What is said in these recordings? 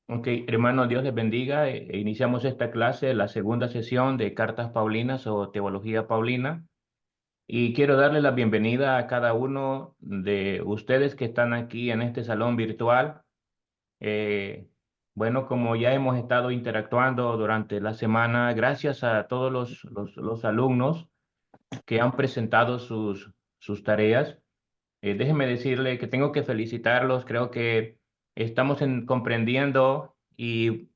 Ok, hermano, Dios les bendiga. Iniciamos esta clase, la segunda sesión de Cartas Paulinas o Teología Paulina. Y quiero darle la bienvenida a cada uno de ustedes que están aquí en este salón virtual. Eh, bueno, como ya hemos estado interactuando durante la semana, gracias a todos los alumnos que han presentado sus tareas. Déjeme decirle que tengo que felicitarlos. Creo que estamos comprendiendo y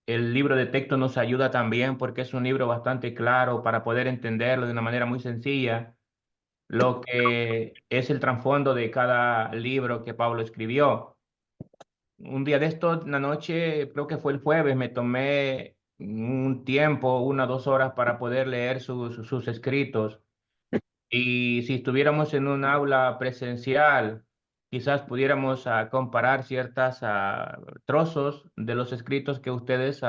el libro de texto nos ayuda también porque es un libro bastante claro para poder entenderlo de una manera muy sencilla, lo que es el trasfondo de cada libro que Pablo escribió. Un día de esto, una noche, creo que fue el jueves, me tomé un tiempo, 1 o 2 horas para poder leer sus escritos. Y si estuviéramos en un aula presencial, quizás pudiéramos comparar ciertas trozos de los escritos que ustedes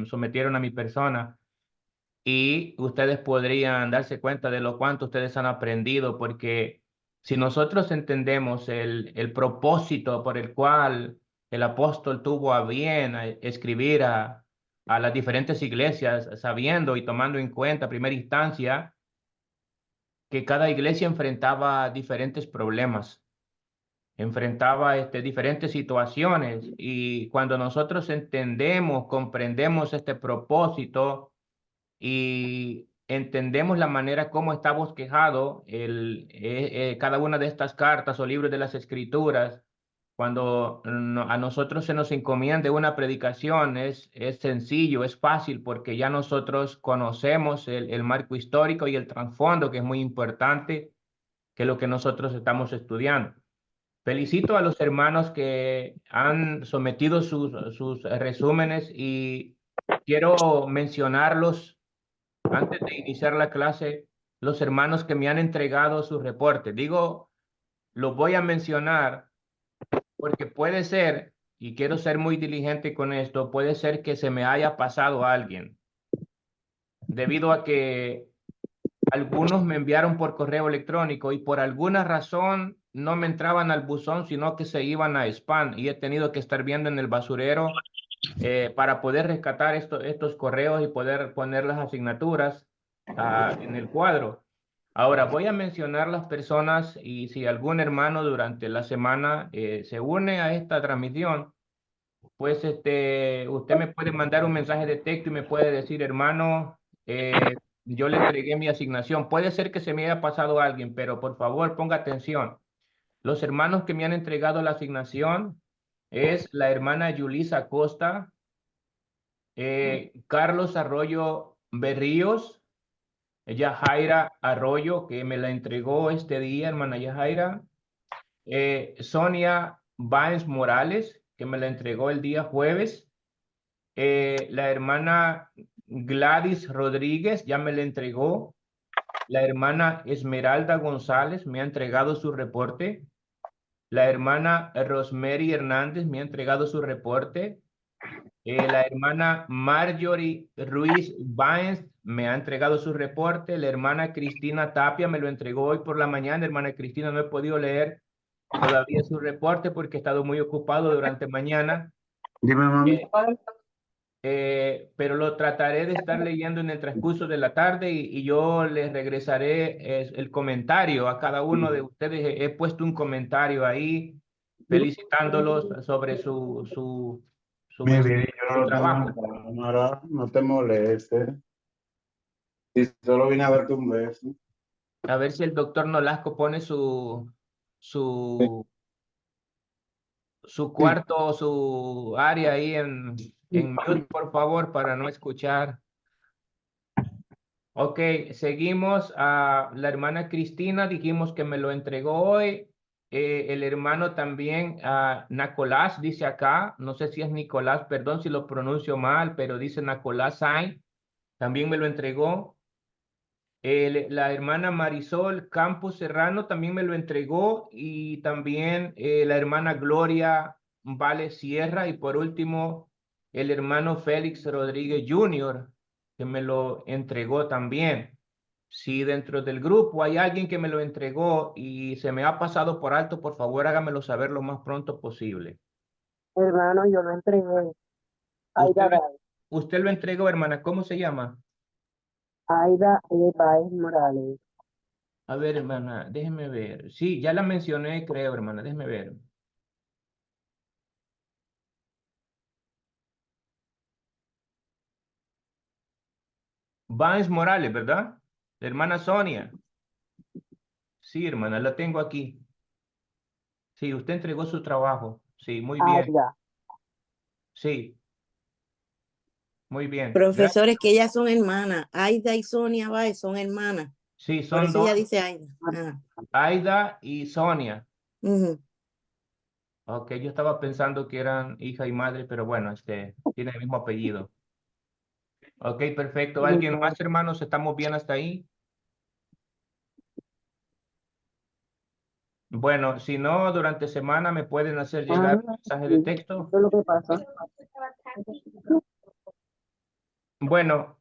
sometieron a mi persona y ustedes podrían darse cuenta de lo cuánto ustedes han aprendido, porque si nosotros entendemos el propósito por el cual el apóstol tuvo a bien escribir a las diferentes iglesias, sabiendo y tomando en cuenta a primera instancia que cada iglesia enfrentaba diferentes problemas, enfrentaba diferentes situaciones y cuando nosotros entendemos, comprendemos este propósito y entendemos la manera como está bosquejado cada una de estas cartas o libros de las Escrituras, cuando a nosotros se nos encomienda una predicación, es sencillo, es fácil, porque ya nosotros conocemos el marco histórico y el trasfondo, que es muy importante, que es lo que nosotros estamos estudiando. Felicito a los hermanos que han sometido sus resúmenes y quiero mencionarlos antes de iniciar la clase, los hermanos que me han entregado sus reportes. Digo, los voy a mencionar porque puede ser, y quiero ser muy diligente con esto, puede ser que se me haya pasado a alguien, debido a que algunos me enviaron por correo electrónico y por alguna razón no me entraban al buzón, sino que se iban a spam y he tenido que estar viendo en el basurero para poder rescatar estos correos y poder poner las asignaturas en el cuadro. Ahora voy a mencionar las personas y si algún hermano durante la semana se une a esta transmisión, pues usted me puede mandar un mensaje de texto y me puede decir, hermano, yo le entregué mi asignación. Puede ser que se me haya pasado a alguien, pero por favor ponga atención. Los hermanos que me han entregado la asignación es la hermana Yulisa Costa, Carlos Arroyo Berríos, Yajaira Arroyo, que me la entregó este día, hermana Yajaira, Sonia Báez Morales, que me la entregó el día jueves, la hermana Gladys Rodríguez ya me la entregó, la hermana Esmeralda González me ha entregado su reporte, la hermana Rosemary Hernández me ha entregado su reporte, la hermana Marjorie Ruiz Baez me ha entregado su reporte. La hermana Cristina Tapia me lo entregó hoy por la mañana. Hermana Cristina, no he podido leer todavía su reporte porque he estado muy ocupado durante mañana. Dime, mami. Eh, pero lo trataré de estar leyendo en el transcurso de la tarde y yo les regresaré el comentario a cada uno de ustedes. He puesto un comentario ahí felicitándolos sobre Mi vida, yo no su lo tengo en trabajo. cámara, no te molestes. Y solo vine a darte un beso. A ver si el doctor Nolasco pone su, su cuarto o su área ahí en mute, por favor, para no escuchar. Ok, seguimos a la hermana Cristina, dijimos que me lo entregó hoy. El hermano también, Nicolás, dice acá, no sé si es Nicolás, perdón si lo pronuncio mal, pero dice Nicolás Sainz, también me lo entregó. La hermana Marisol Campos Serrano también me lo entregó y también la hermana Gloria Vale Sierra y por último el hermano Félix Rodríguez Jr. que me lo entregó también. Si dentro del grupo hay alguien que me lo entregó y se me ha pasado por alto, por favor hágamelo saber lo más pronto posible. Hermano, yo lo entregué. Usted, Aida, usted lo entregó, hermana. ¿Cómo se llama? Aida Baez Morales. A ver, hermana, déjeme ver. Sí, ya la mencioné, creo, hermana. Déjeme ver. Vance Morales, ¿verdad? La hermana Sonia. Sí, hermana, la tengo aquí. Sí, usted entregó su trabajo. Sí, muy bien. Aida. Sí, muy bien. Gracias. Profesores, que ellas son hermanas. Aida y Sonia Báez son hermanas. Sí, Por son eso dos, ella dice Aida. Ah, Aida y Sonia. ujú. Ok, yo estaba pensando que eran hija y madre, pero bueno, tienen el mismo apellido. Ok, perfecto. ¿Alguien más, hermanos? ¿Estamos bien hasta ahí? Bueno, si no, durante semana me pueden hacer llegar un mensaje de Sí, texto. eso es lo que pasa. Bueno,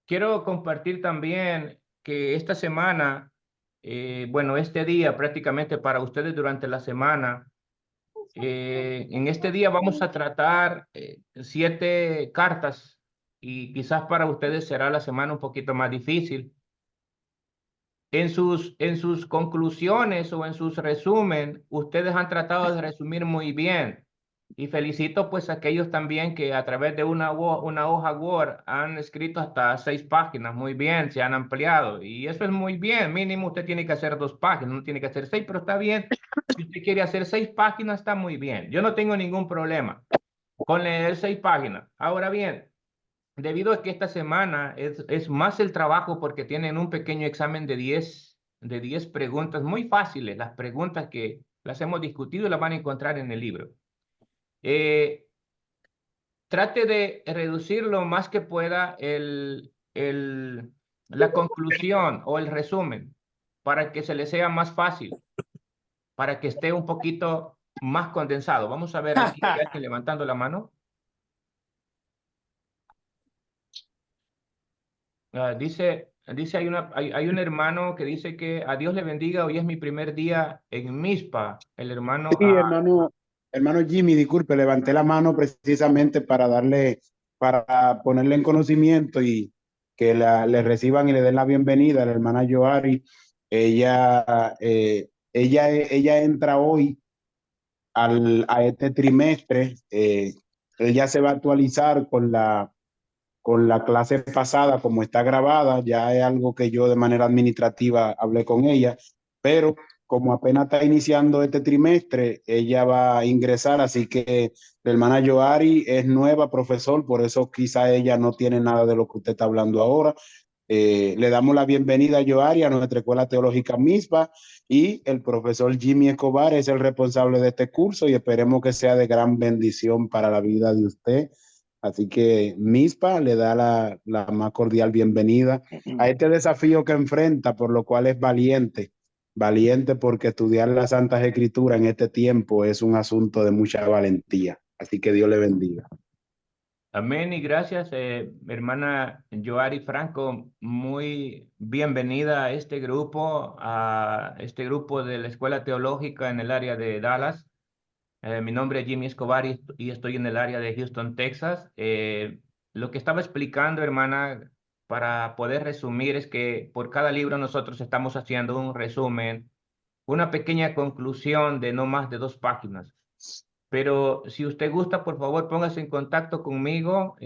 quiero compartir también que esta semana, bueno, este día prácticamente para ustedes durante la semana, en este día vamos a tratar 7 cartas y quizás para ustedes será la semana un poquito más difícil. En sus conclusiones o en sus resumen, ustedes han tratado de resumir muy bien. Y felicito pues a aquellos también que a través de una hoja Word han escrito hasta 6 páginas. Muy bien, se han ampliado. Y eso es muy bien. Mínimo usted tiene que hacer 2 páginas, no tiene que hacer 6, pero está bien. Si usted quiere hacer 6 páginas, está muy bien. Yo no tengo ningún problema con leer 6 páginas. Ahora bien, debido a que esta semana es más el trabajo porque tienen un pequeño examen de diez preguntas muy fáciles, las preguntas que las hemos discutido las van a encontrar en el libro. Eh, Trate de reducir lo más que pueda la conclusión o el resumen para que se le sea más fácil, para que esté un poquito más condensado. Vamos a ver aquí, hay alguien levantando la mano. Dice hay un hermano que dice que a Dios le bendiga, hoy es mi primer día en Mispa. El hermano, Sí, hermano Jimmy, disculpe, levanté la mano precisamente para ponerle en conocimiento y que le reciban y le den la bienvenida a la hermana Joari. Ella entra hoy a este trimestre. Ella se va a actualizar con la clase pasada, como está grabada, ya es algo que yo de manera administrativa hablé con ella, pero como apenas está iniciando este trimestre, ella va a ingresar, así que la hermana Joari es nueva, profesor, por eso quizá ella no tiene nada de lo que usted está hablando ahora. Le damos la bienvenida a Joari, a nuestra escuela teológica misma, y el profesor Jimmy Escobar es el responsable de este curso y esperemos que sea de gran bendición para la vida de usted. Así que MISPA le da la más cordial bienvenida a este desafío que enfrenta, por lo cual es valiente, valiente porque estudiar las Santas Escrituras en este tiempo es un asunto de mucha valentía. Así que Dios le bendiga. amén y gracias, hermana Joari Franco. Muy bienvenida a este grupo de la Escuela Teológica en el área de Dallas. Mi nombre es Jimmy Escobar y estoy en el área de Houston, Texas. Lo que estaba explicando, hermana, para poder resumir, es que por cada libro nosotros estamos haciendo un resumen, una pequeña conclusión de no más de 2 páginas. Pero si usted gusta, por favor, póngase en contacto conmigo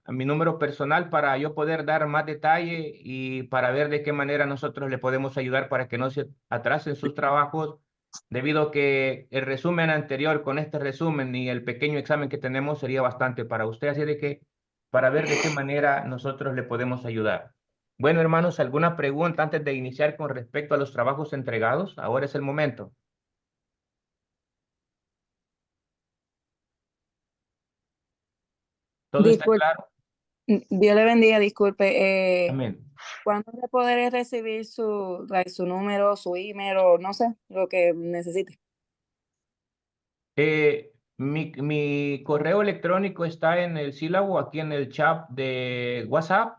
a mi número personal para yo poder dar más detalle y para ver de qué manera nosotros le podemos ayudar para que no se atrasen sus trabajos, debido a que el resumen anterior con este resumen y el pequeño examen que tenemos sería bastante para usted, así de que para ver de qué manera nosotros le podemos ayudar. Bueno, hermanos, ¿alguna pregunta antes de iniciar con respecto a los trabajos entregados? Ahora es el momento. ¿Todo está Disculpe, claro? Dios le bendiga, disculpe. Amén. ¿Cuándo le podré recibir su número, su email o no sé, lo que necesite? Mi correo electrónico está en el sílabo, aquí en el chat de WhatsApp.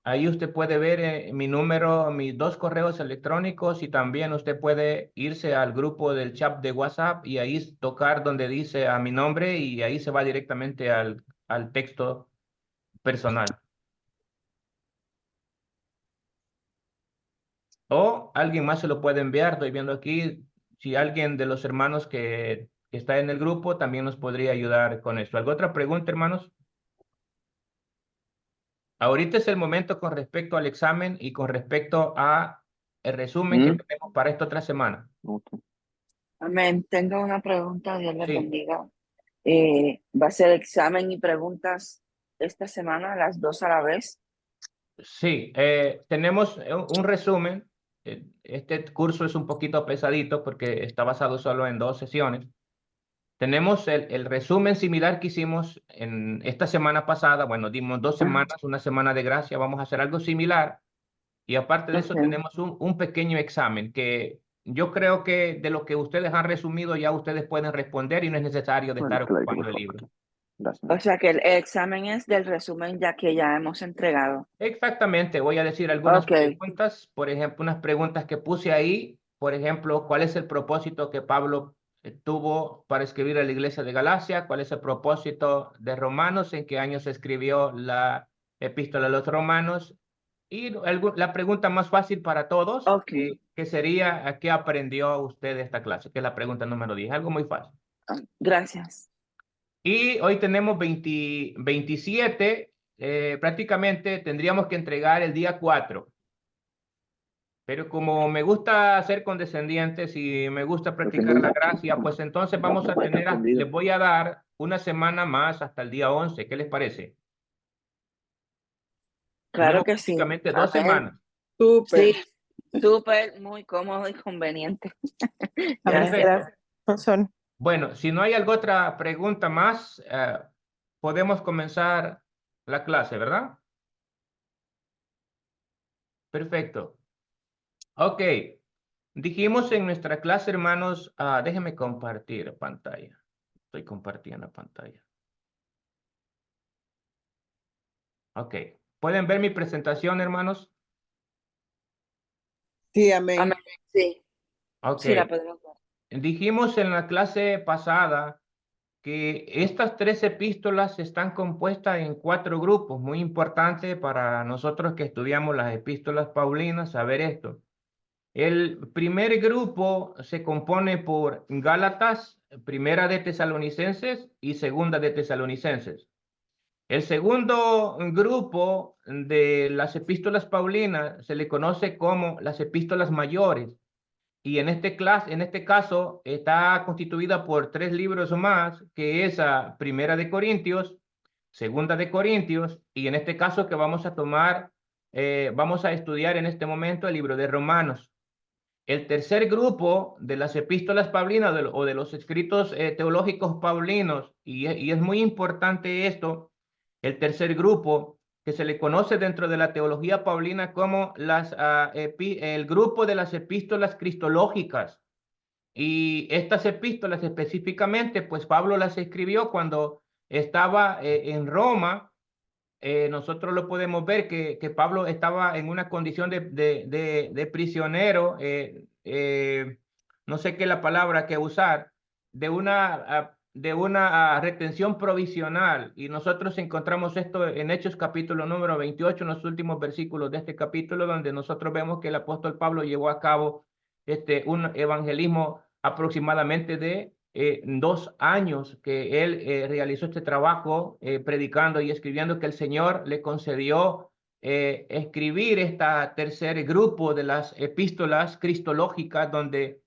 Ahí usted puede ver mi número, mis 2 correos electrónicos y también usted puede irse al grupo del chat de WhatsApp y ahí tocar donde dice a mi nombre y ahí se va directamente al texto personal. O alguien más se lo puede enviar. Estoy viendo aquí si alguien de los hermanos que está en el grupo también nos podría ayudar con esto. ¿Alguna otra pregunta, hermanos? Ahorita es el momento con respecto al examen y con respecto a el resumen que tenemos para esta otra semana. Amén. Tengo una pregunta, Dios les Sí. bendiga. ¿Va a ser examen y preguntas esta semana, las dos a la vez? Sí, tenemos un resumen. Este curso es un poquito pesadito porque está basado solo en 2 sesiones. Tenemos el resumen similar que hicimos en esta semana pasada. Bueno, dimos 2 semanas, una semana de gracia. Vamos a hacer algo similar. Y aparte de eso, Ok. tenemos un pequeño examen que yo creo que de lo que ustedes han resumido ya ustedes pueden responder y no es necesario de estar ocupando el libro. O sea que el examen es del resumen ya que ya hemos entregado. Exactamente, voy a decir algunas Ok. preguntas, por ejemplo, unas preguntas que puse ahí, por ejemplo, ¿cuál es el propósito que Pablo tuvo para escribir a la iglesia de Galacia? ¿Cuál es el propósito de Romanos? ¿En qué año se escribió la epístola a los Romanos? Y la pregunta más fácil para todos, Ok. que sería, ¿a qué aprendió usted de esta clase? Que es la pregunta número 10, algo muy fácil. Gracias. Y hoy tenemos 27, prácticamente tendríamos que entregar el día 4. Pero como me gusta ser condescendientes y me gusta practicar la gracia, pues entonces vamos a les voy a dar una semana más hasta el día 11. ¿Qué les parece? Claro Tenemos que sí. prácticamente 2 Amén. semanas. Súper. Sí, súper, muy cómodo y conveniente. Amén. Gracias. Perfecto. Gracias. Bueno, si no hay alguna otra pregunta más, podemos comenzar la clase, ¿verdad? Perfecto. Ok. Dijimos en nuestra clase, hermanos, déjenme compartir pantalla. Estoy compartiendo pantalla. Ok. ¿Pueden ver mi presentación, hermanos? Sí, amén. Amén. Sí, Ok. sí la podemos ver. Dijimos en la clase pasada que estas 3 epístolas están compuestas en 4 grupos. Muy importante para nosotros que estudiamos las epístolas paulinas saber esto. El primer grupo se compone por Gálatas, Primera de Tesalonicenses y Segunda de Tesalonicenses. El segundo grupo de las epístolas paulinas se le conoce como las epístolas mayores. Y en este caso está constituida por 3 libros más, que es Primera de Corintios, Segunda de Corintios, y en este caso que vamos a tomar, vamos a estudiar en este momento el libro de Romanos. El tercer grupo de las epístolas paulinas o de los escritos teológicos paulinos, y es muy importante esto, el tercer grupo que se le conoce dentro de la teología paulina como el grupo de las epístolas cristológicas. Y estas epístolas específicamente, pues Pablo las escribió cuando estaba en Roma. Nosotros lo podemos ver que Pablo estaba en una condición de prisionero, no sé qué es la palabra que usar, de una retención provisional. Y nosotros encontramos esto en Hechos capítulo número 28, en los últimos versículos de este capítulo, donde nosotros vemos que el apóstol Pablo llevó a cabo un evangelismo aproximadamente de 2 años que él realizó este trabajo predicando y escribiendo, que el Señor le concedió escribir este tercer grupo de las epístolas cristológicas, donde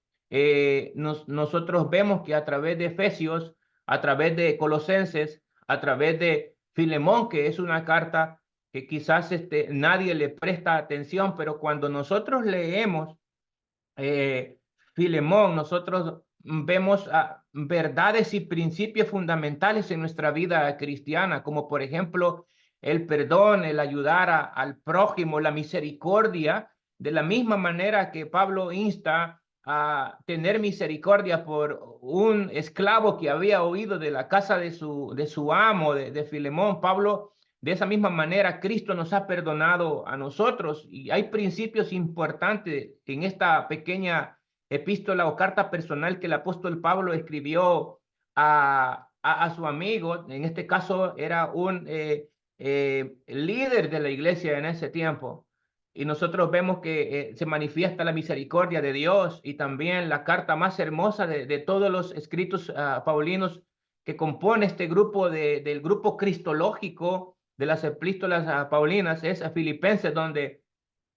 nosotros vemos que a través de Efesios, a través de Colosenses, a través de Filemón, que es una carta que quizás nadie le presta atención, pero cuando nosotros leemos Filemón, nosotros vemos verdades y principios fundamentales en nuestra vida cristiana, como por ejemplo el perdón, el ayudar al prójimo, la misericordia, de la misma manera que Pablo insta a tener misericordia por un esclavo que había huido de la casa de su amo, de Filemón. Pablo de esa misma manera Cristo nos ha perdonado a nosotros. Y hay principios importantes en esta pequeña epístola o carta personal que el apóstol Pablo escribió a su amigo. En este caso era un líder de la iglesia en ese tiempo. Y nosotros vemos que se manifiesta la misericordia de Dios, y también la carta más hermosa de todos los escritos paulinos que compone este grupo del grupo cristológico de las epístolas paulinas es a Filipenses, donde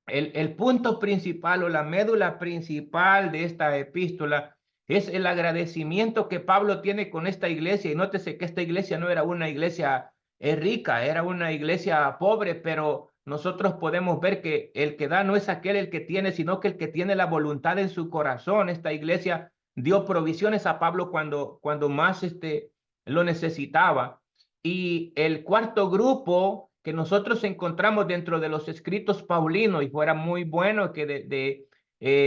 el punto principal o la médula principal de esta epístola es el agradecimiento que Pablo tiene con esta iglesia. Y nótese que esta iglesia no era una iglesia rica, era una iglesia pobre, pero nosotros podemos ver que el que da no es aquel el que tiene, sino que el que tiene la voluntad en su corazón. Esta iglesia dio provisiones a Pablo cuando más lo necesitaba. Y el cuarto grupo que nosotros encontramos dentro de los escritos paulinos, y fuera muy bueno que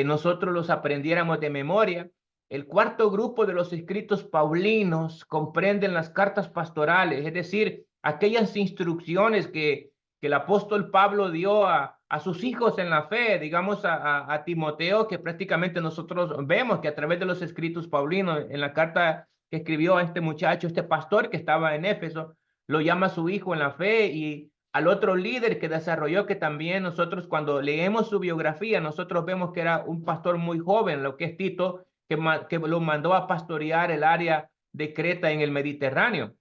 nosotros los aprendiéramos de memoria, el cuarto grupo de los escritos paulinos comprenden las cartas pastorales, es decir, aquellas instrucciones que el apóstol Pablo dio a sus hijos en la fe, digamos a Timoteo, que prácticamente nosotros vemos que a través de los escritos paulinos, en la carta que escribió a este muchacho, este pastor que estaba en Éfeso, lo llama su hijo en la fe. Y al otro líder que desarrolló, que también nosotros cuando leemos su biografía, nosotros vemos que era un pastor muy joven, lo que es Tito, que lo mandó a pastorear el área de Creta en el Mediterráneo.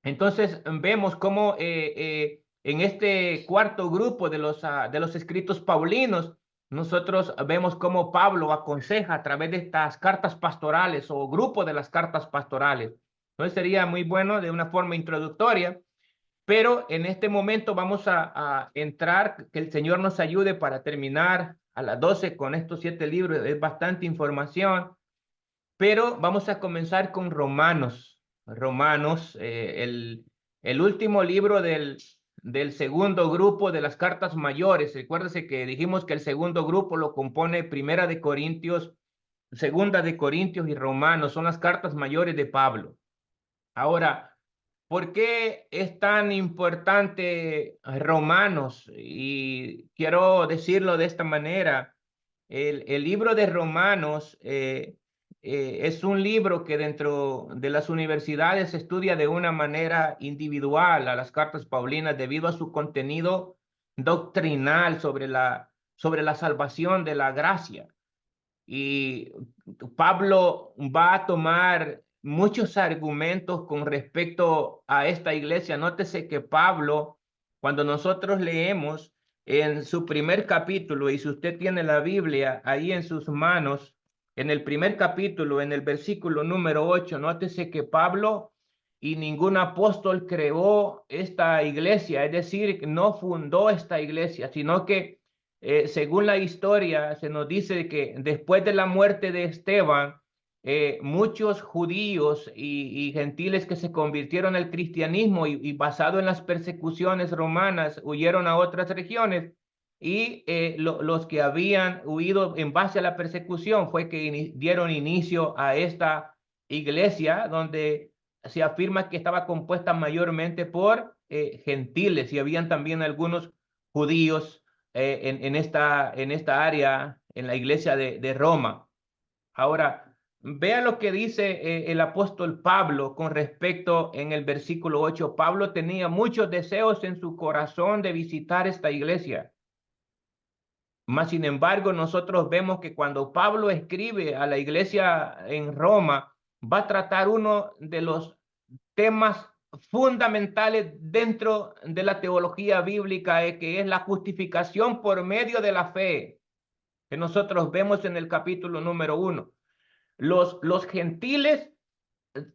Entonces vemos cómo en este cuarto grupo de los escritos paulinos, nosotros vemos cómo Pablo aconseja a través de estas cartas pastorales o grupo de las cartas pastorales. Entonces sería muy bueno de una forma introductoria, pero en este momento vamos a entrar, que el Señor nos ayude para terminar a las 12 con estos 7 libros. Es bastante información, pero vamos a comenzar con Romanos. Romanos, el último libro del segundo grupo de las cartas mayores. Recuérdese que dijimos que el segundo grupo lo compone Primera de Corintios, Segunda de Corintios y Romanos. Son las cartas mayores de Pablo. Ahora, ¿por qué es tan importante Romanos? Y quiero decirlo de esta manera. El libro de Romanos es un libro que dentro de las universidades se estudia de una manera individual a las cartas paulinas debido a su contenido doctrinal sobre la salvación de la gracia. Y Pablo va a tomar muchos argumentos con respecto a esta iglesia. Nótese que Pablo, cuando nosotros leemos en su primer capítulo, y si usted tiene la Biblia ahí en sus manos, en el primer capítulo, en el versículo número 8, nótese que Pablo y ningún apóstol creó esta iglesia, es decir, no fundó esta iglesia, sino que según la historia se nos dice que después de la muerte de Esteban, muchos judíos y gentiles que se convirtieron al cristianismo y basado en las persecuciones romanas huyeron a otras regiones, y los que habían huido en base a la persecución fue que dieron inicio a esta iglesia, donde se afirma que estaba compuesta mayormente por gentiles, y habían también algunos judíos en esta área, en la iglesia de Roma. Ahora, vea lo que dice el apóstol Pablo con respecto en el versículo 8. Pablo tenía muchos deseos en su corazón de visitar esta iglesia. Mas, sin embargo, nosotros vemos que cuando Pablo escribe a la iglesia en Roma, va a tratar uno de los temas fundamentales dentro de la teología bíblica, que es la justificación por medio de la fe, que nosotros vemos en el capítulo número 1. Los gentiles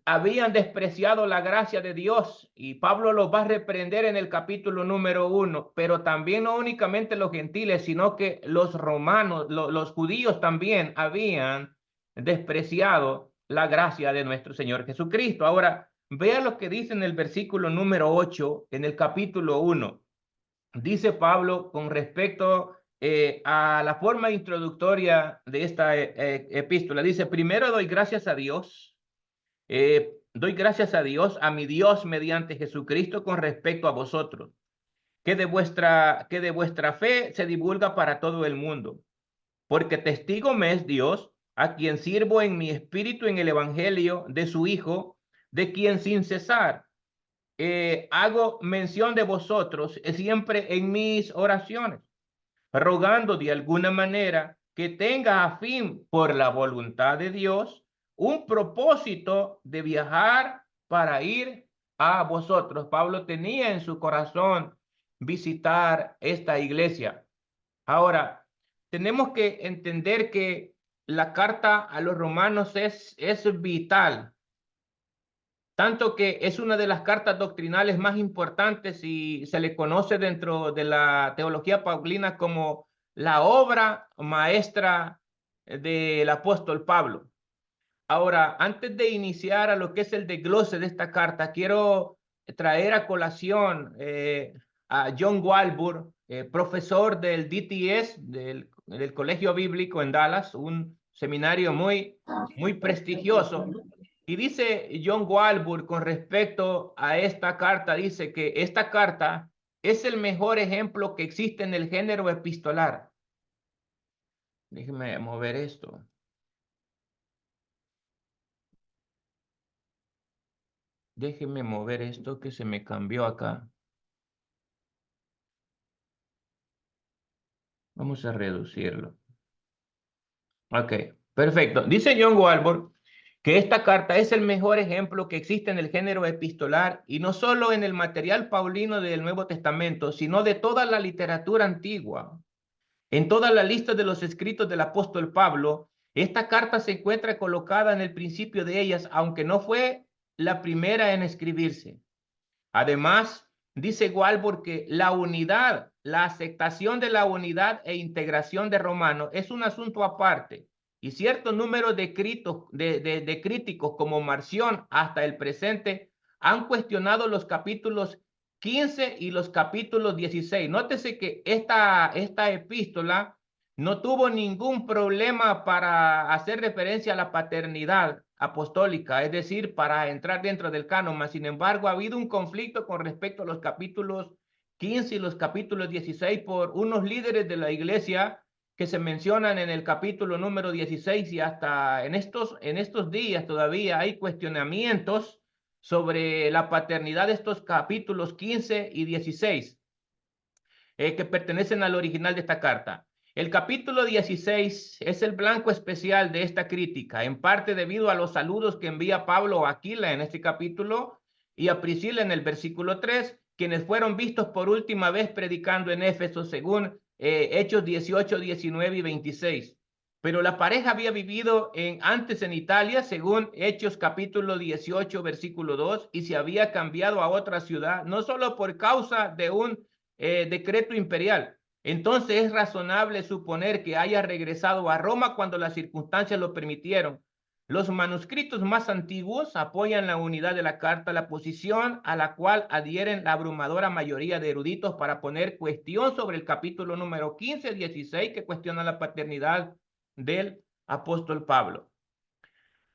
habían despreciado la gracia de Dios, y Pablo los va a reprender en el capítulo número 1, pero también no únicamente los gentiles, sino que los romanos, los judíos también habían despreciado la gracia de nuestro Señor Jesucristo. Ahora, vea lo que dice en el versículo número 8, en el capítulo 1. Dice Pablo con respecto a la forma introductoria de esta epístola. Dice: primero doy gracias a Dios. Doy gracias a Dios, a mi Dios mediante Jesucristo, con respecto a vosotros, que de vuestra fe se divulga para todo el mundo. Porque testigo me es Dios, a quien sirvo en mi espíritu en el evangelio de su Hijo, de quien sin cesar hago mención de vosotros siempre en mis oraciones, rogando de alguna manera que tenga a fin por la voluntad de Dios un propósito de viajar para ir a vosotros. Pablo tenía en su corazón visitar esta iglesia. Ahora, tenemos que entender que la carta a los romanos es vital, tanto que es una de las cartas doctrinales más importantes y se le conoce dentro de la teología paulina como la obra maestra del apóstol Pablo. Ahora, antes de iniciar a lo que es el desglose de esta carta, quiero traer a colación a John Walbur, profesor del DTS, del Colegio Bíblico en Dallas, un seminario muy prestigioso. Y dice John Walbur con respecto a esta carta, dice que esta carta es el mejor ejemplo que existe en el género epistolar. Déjeme mover esto. Déjeme mover esto que se me cambió acá. Vamos a reducirlo. Ok, perfecto. Dice John Walbur que esta carta es el mejor ejemplo que existe en el género epistolar y no solo en el material paulino del Nuevo Testamento, sino de toda la literatura antigua. En toda la lista de los escritos del apóstol Pablo, esta carta se encuentra colocada en el principio de ellas, aunque no fue la primera en escribirse. Además, dice Walbur que la unidad, la aceptación de la unidad e integración de Romanos es un asunto aparte, y cierto número de críticos como Marción hasta el presente han cuestionado los capítulos 15 y los capítulos 16. Nótese que esta epístola no tuvo ningún problema para hacer referencia a la paternidad apostólica, es decir, para entrar dentro del canon, mas sin embargo ha habido un conflicto con respecto a los capítulos 15 y los capítulos 16 por unos líderes de la iglesia que se mencionan en el capítulo número 16 y hasta en estos días todavía hay cuestionamientos sobre la paternidad de estos capítulos 15 y 16 que pertenecen al original de esta carta. El capítulo 16 es el blanco especial de esta crítica, en parte debido a los saludos que envía Pablo a Aquila en este capítulo y a Priscila en el versículo 3, quienes fueron vistos por última vez predicando en Éfeso según Hechos 18, 19 y 26. Pero la pareja había vivido antes en Italia, según Hechos capítulo 18, versículo 2, y se había cambiado a otra ciudad, no solo por causa de un decreto imperial. Entonces es razonable suponer que haya regresado a Roma cuando las circunstancias lo permitieron. Los manuscritos más antiguos apoyan la unidad de la carta, la posición a la cual adhieren la abrumadora mayoría de eruditos para poner cuestión sobre el capítulo número 15, 16, que cuestiona la paternidad del apóstol Pablo.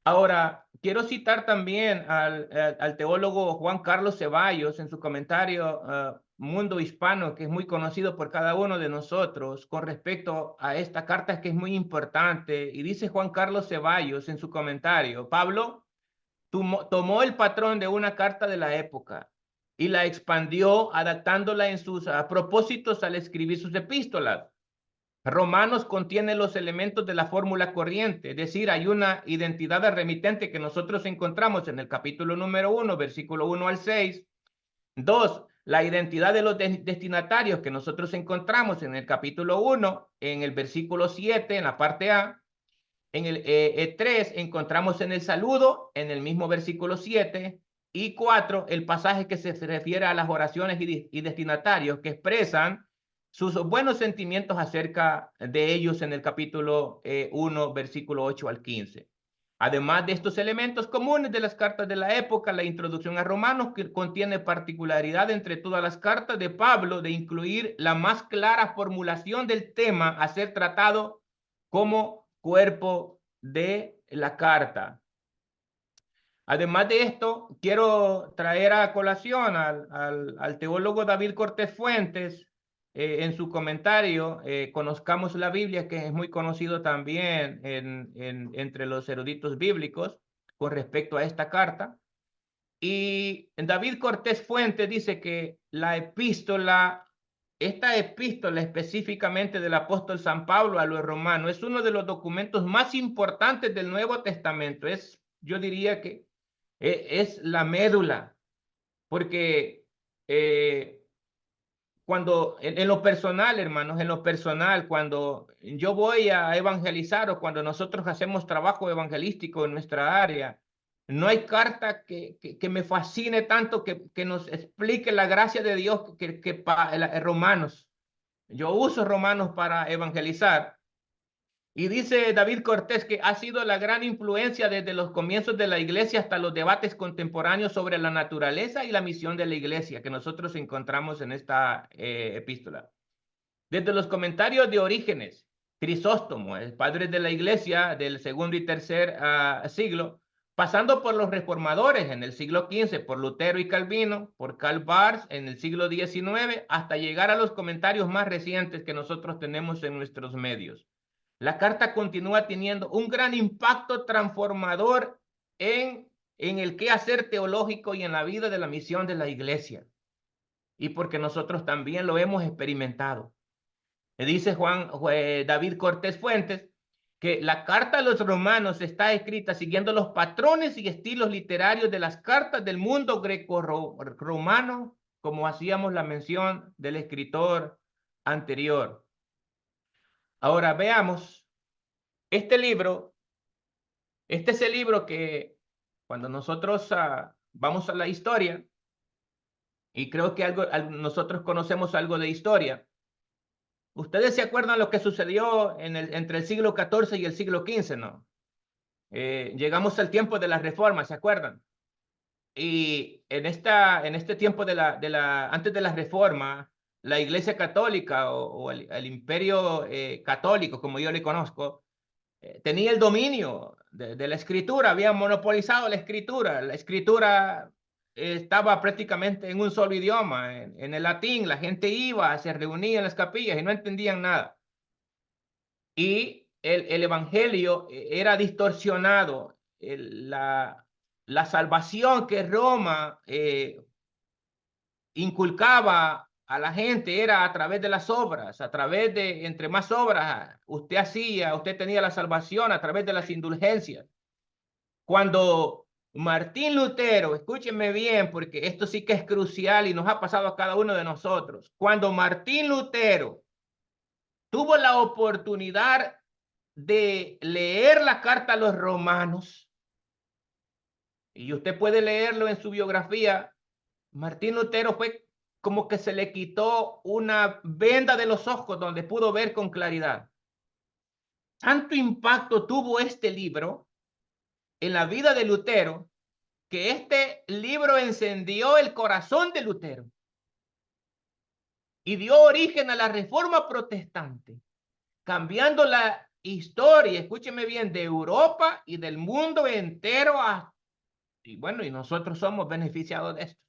Ahora, quiero citar también al teólogo Juan Carlos Ceballos en su comentario Mundo Hispano, que es muy conocido por cada uno de nosotros, con respecto a esta carta que es muy importante. Y dice Juan Carlos Ceballos en su comentario, Pablo tomó el patrón de una carta de la época y la expandió adaptándola en sus propósitos al escribir sus epístolas. Romanos contiene los elementos de la fórmula corriente, es decir, hay una identidad de remitente que nosotros encontramos en el capítulo número 1, versículo 1 al 6. 2, la identidad de los destinatarios que nosotros encontramos en el capítulo 1, en el versículo 7, en la parte A. En el 3 encontramos en el saludo, en el mismo versículo 7. Y 4, el pasaje que se refiere a las oraciones y destinatarios que expresan sus buenos sentimientos acerca de ellos en el capítulo 1, versículo 8 al 15. Además de estos elementos comunes de las cartas de la época, la introducción a Romanos que contiene particularidad entre todas las cartas de Pablo de incluir la más clara formulación del tema a ser tratado como cuerpo de la carta. Además de esto, quiero traer a colación al teólogo David Cortés Fuentes en su comentario, Conozcamos la Biblia, que es muy conocido también entre los eruditos bíblicos con respecto a esta carta. Y David Cortés Fuentes dice que esta epístola específicamente del apóstol San Pablo a los romanos es uno de los documentos más importantes del Nuevo Testamento. Yo diría que es la médula, porque cuando en lo personal, hermanos, en lo personal, cuando yo voy a evangelizar o cuando nosotros hacemos trabajo evangelístico en nuestra área, no hay carta que me fascine tanto que nos explique la gracia de Dios que Romanos. Yo uso Romanos para evangelizar. Y dice David Cortés que ha sido la gran influencia desde los comienzos de la iglesia hasta los debates contemporáneos sobre la naturaleza y la misión de la iglesia que nosotros encontramos en esta epístola. Desde los comentarios de Orígenes, Crisóstomo, el padre de la iglesia del segundo y tercer siglo, pasando por los reformadores en el siglo XV, por Lutero y Calvino, por Karl Barth en el siglo XIX, hasta llegar a los comentarios más recientes que nosotros tenemos en nuestros medios. La carta continúa teniendo un gran impacto transformador en el quehacer teológico y en la vida de la misión de la iglesia. Y porque nosotros también lo hemos experimentado. Dice David Cortés Fuentes que la carta a los romanos está escrita siguiendo los patrones y estilos literarios de las cartas del mundo greco-romano, como hacíamos la mención del escritor anterior. Ahora veamos. Este es el libro que cuando nosotros vamos a la historia, y creo que nosotros conocemos algo de historia, ustedes se acuerdan lo que sucedió entre el siglo XIV y el siglo XV, ¿no? Llegamos al tiempo de la Reforma, ¿se acuerdan? Y en este tiempo antes de la Reforma, la Iglesia Católica o el Imperio Católico, como yo le conozco, tenía el dominio de la escritura, había monopolizado la escritura estaba prácticamente en un solo idioma, en el latín. La gente iba, se reunía en las capillas y no entendían nada. Y el evangelio era distorsionado. La salvación que Roma inculcaba a la gente era a través de las obras, a través de, entre más obras usted hacía, usted tenía la salvación a través de las indulgencias. Cuando Martín Lutero, escúchenme bien, porque esto sí que es crucial y nos ha pasado a cada uno de nosotros. Cuando Martín Lutero tuvo la oportunidad de leer la carta a los romanos, y usted puede leerlo en su biografía, Martín Lutero fue como que se le quitó una venda de los ojos donde pudo ver con claridad. Tanto impacto tuvo este libro en la vida de Lutero, que este libro encendió el corazón de Lutero y dio origen a la Reforma Protestante, cambiando la historia, escúcheme bien, de Europa y del mundo entero. Y bueno, y nosotros somos beneficiados de esto.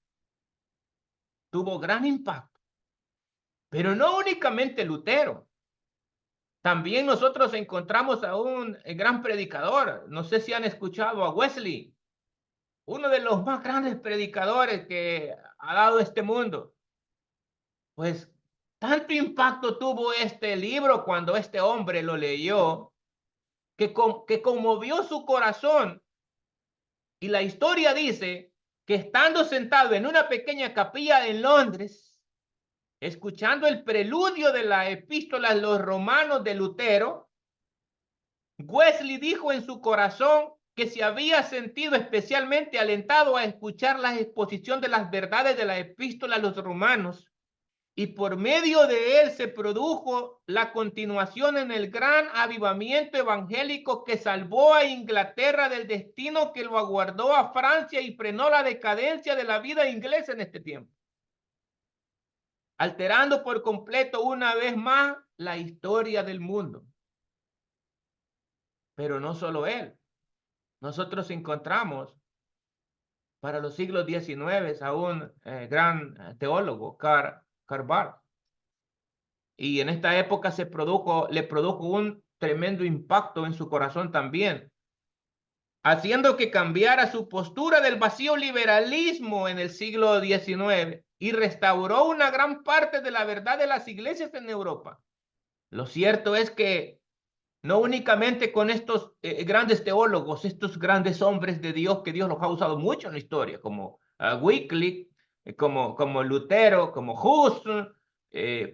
Tuvo gran impacto. Pero no únicamente Lutero. También nosotros encontramos a un gran predicador. No sé si han escuchado a Wesley, uno de los más grandes predicadores que ha dado este mundo. Pues tanto impacto tuvo este libro cuando este hombre lo leyó, que conmovió su corazón. Y la historia dice que estando sentado en una pequeña capilla en Londres, escuchando el preludio de la epístola a los romanos de Lutero, Wesley dijo en su corazón que se había sentido especialmente alentado a escuchar la exposición de las verdades de la epístola a los romanos, y por medio de él se produjo la continuación en el gran avivamiento evangélico que salvó a Inglaterra del destino que lo aguardó a Francia y frenó la decadencia de la vida inglesa en este tiempo, alterando por completo una vez más la historia del mundo. Pero no solo él. Nosotros encontramos para los siglos XIX a un gran teólogo, Karl Barth. Y en esta época le produjo un tremendo impacto en su corazón también, haciendo que cambiara su postura del vacío liberalismo en el siglo XIX y restauró una gran parte de la verdad de las iglesias en Europa. Lo cierto es que no únicamente con estos grandes teólogos, estos grandes hombres de Dios, que Dios los ha usado mucho en la historia, como Wycliffe, como Lutero, como Hus,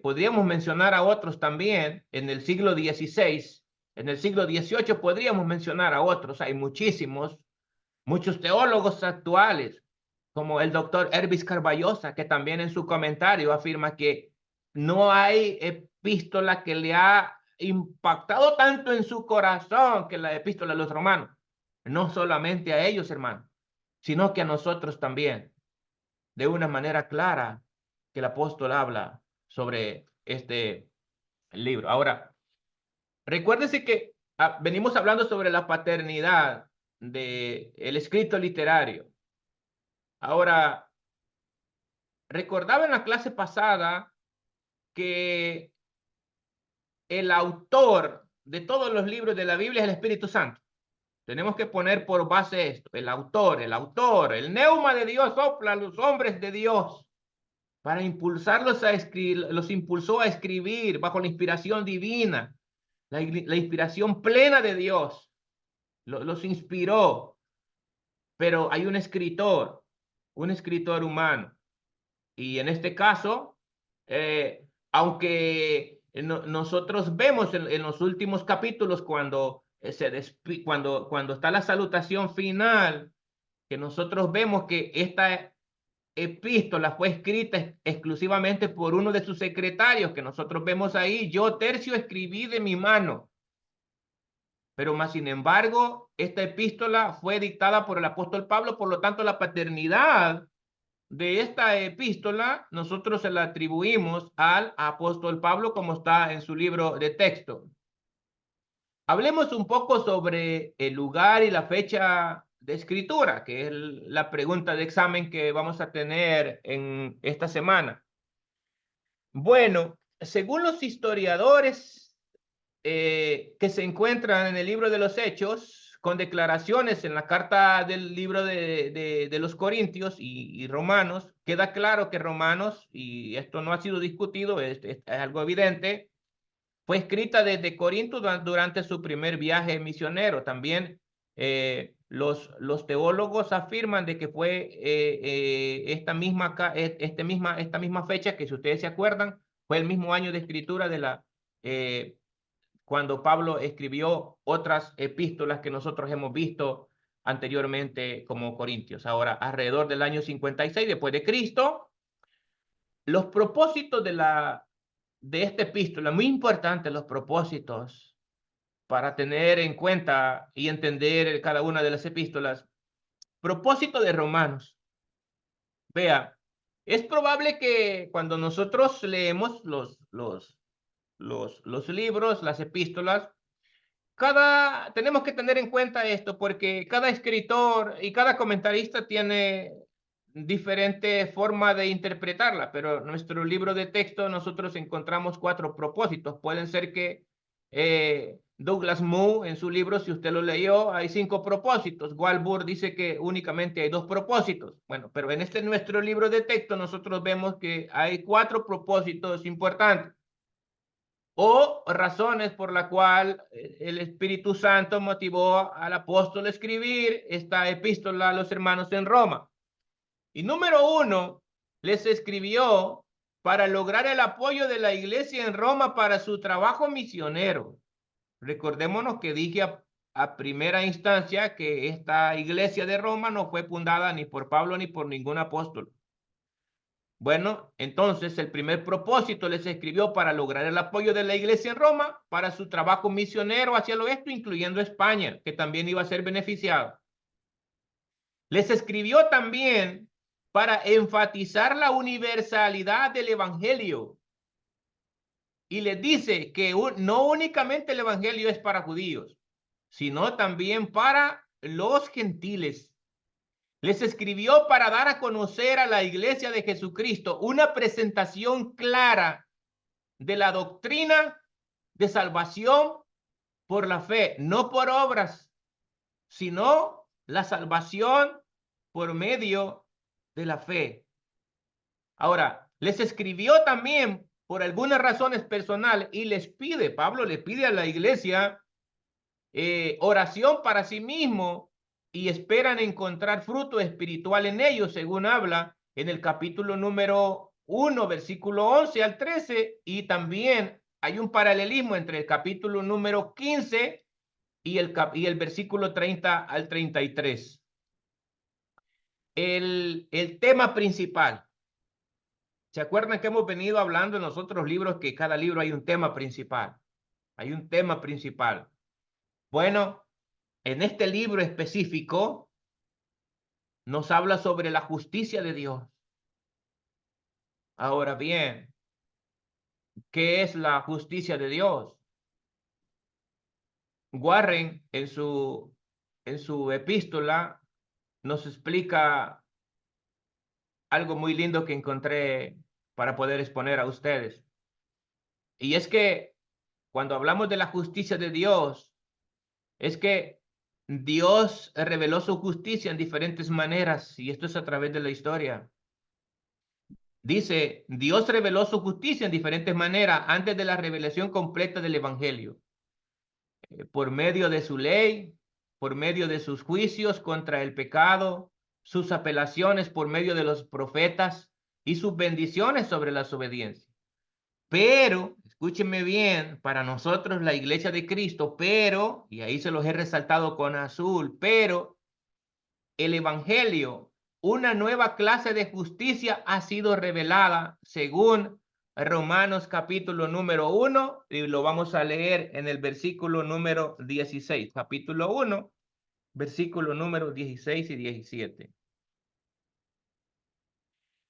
podríamos mencionar a otros también en el siglo XVI, en el siglo XVIII podríamos mencionar a otros, hay muchos teólogos actuales, como el doctor Hervis Carballosa, que también en su comentario afirma que no hay epístola que le ha impactado tanto en su corazón que la epístola de los romanos. No solamente a ellos, hermano, sino que a nosotros también, de una manera clara que el apóstol habla sobre este libro. Ahora, recuérdese que venimos hablando sobre la paternidad del escrito literario. Ahora, recordaba en la clase pasada que el autor de todos los libros de la Biblia es el Espíritu Santo. Tenemos que poner por base esto, el autor, el neuma de Dios sopla a los hombres de Dios para impulsarlos a escribir, los impulsó a escribir bajo la inspiración divina, la inspiración plena de Dios, los inspiró. Pero hay un escritor humano. Y en este caso, aunque nosotros vemos en los últimos capítulos cuando, cuando está la salutación final, que nosotros vemos que esta epístola fue escrita exclusivamente por uno de sus secretarios, que nosotros vemos ahí, yo Tercio escribí de mi mano. Pero más sin embargo, esta epístola fue dictada por el apóstol Pablo, por lo tanto la paternidad de esta epístola nosotros se la atribuimos al apóstol Pablo como está en su libro de texto. Hablemos un poco sobre el lugar y la fecha de escritura, que es la pregunta de examen que vamos a tener en esta semana. Bueno, según los historiadores que se encuentran en el libro de los Hechos, con declaraciones en la carta del libro de los Corintios y Romanos, queda claro que Romanos, y esto no ha sido discutido, es algo evidente, fue escrita desde Corinto durante su primer viaje misionero. También los teólogos afirman de que fue esta misma fecha, que si ustedes se acuerdan, fue el mismo año de escritura de cuando Pablo escribió otras epístolas que nosotros hemos visto anteriormente como Corintios. Ahora, alrededor del año 56 después de Cristo, los propósitos de esta epístola, muy importantes los propósitos para tener en cuenta y entender cada una de las epístolas. Propósito de Romanos. Vea, es probable que cuando nosotros leemos los libros, las epístolas, tenemos que tener en cuenta esto porque cada escritor y cada comentarista tiene diferente forma de interpretarla, pero en nuestro libro de texto nosotros encontramos 4 propósitos. Pueden ser que Douglas Moo en su libro, si usted lo leyó, hay 5 propósitos. Walbur dice que únicamente hay 2 propósitos. Bueno, pero en nuestro libro de texto nosotros vemos que hay 4 propósitos importantes o razones por la cual el Espíritu Santo motivó al apóstol a escribir esta epístola a los hermanos en Roma. Y número 1, les escribió para lograr el apoyo de la iglesia en Roma para su trabajo misionero. Recordémonos que dije a primera instancia que esta iglesia de Roma no fue fundada ni por Pablo ni por ningún apóstol. Bueno, entonces el primer propósito les escribió para lograr el apoyo de la iglesia en Roma para su trabajo misionero hacia el oeste, incluyendo España, que también iba a ser beneficiado. Les escribió también para enfatizar la universalidad del evangelio. Y les dice que no únicamente el evangelio es para judíos, sino también para los gentiles. Les escribió para dar a conocer a la iglesia de Jesucristo una presentación clara de la doctrina de salvación por la fe, no por obras, sino la salvación por medio de la fe. Ahora, les escribió también por algunas razones personales y les pide, Pablo le pide a la iglesia oración para sí mismo y esperan encontrar fruto espiritual en ellos, según habla en el capítulo número 1, versículo 11 al 13, y también hay un paralelismo entre el capítulo número 15 y el versículo 30 al 33. El tema principal. ¿Se acuerdan que hemos venido hablando en los otros libros que cada libro hay un tema principal? Hay un tema principal. Bueno, en este libro específico nos habla sobre la justicia de Dios. Ahora bien, ¿qué es la justicia de Dios? Warren en su epístola nos explica algo muy lindo que encontré para poder exponer a ustedes. Y es que cuando hablamos de la justicia de Dios, es que Dios reveló su justicia en diferentes maneras, y esto es a través de la historia. Dice, Dios reveló su justicia en diferentes maneras antes de la revelación completa del Evangelio. Por medio de su ley, por medio de sus juicios contra el pecado, sus apelaciones por medio de los profetas y sus bendiciones sobre la desobediencia. Pero, escúchenme bien, para nosotros la iglesia de Cristo, pero, y ahí se los he resaltado con azul, pero el Evangelio, una nueva clase de justicia ha sido revelada según Romanos capítulo número 1, y lo vamos a leer en el versículo número 16, capítulo 1, versículo número 16 y 17.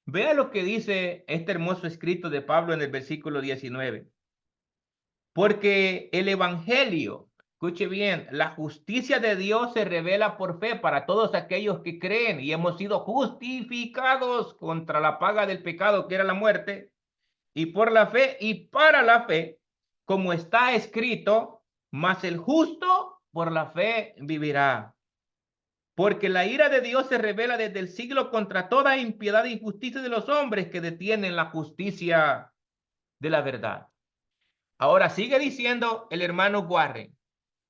Vea lo que dice este hermoso escrito de Pablo en el versículo 19. Porque el Evangelio, escuche bien, la justicia de Dios se revela por fe para todos aquellos que creen y hemos sido justificados contra la paga del pecado, que era la muerte, y por la fe y para la fe, como está escrito, mas el justo por la fe vivirá. Porque la ira de Dios se revela desde el siglo contra toda impiedad e injusticia de los hombres que detienen la justicia de la verdad. Ahora sigue diciendo el hermano Warren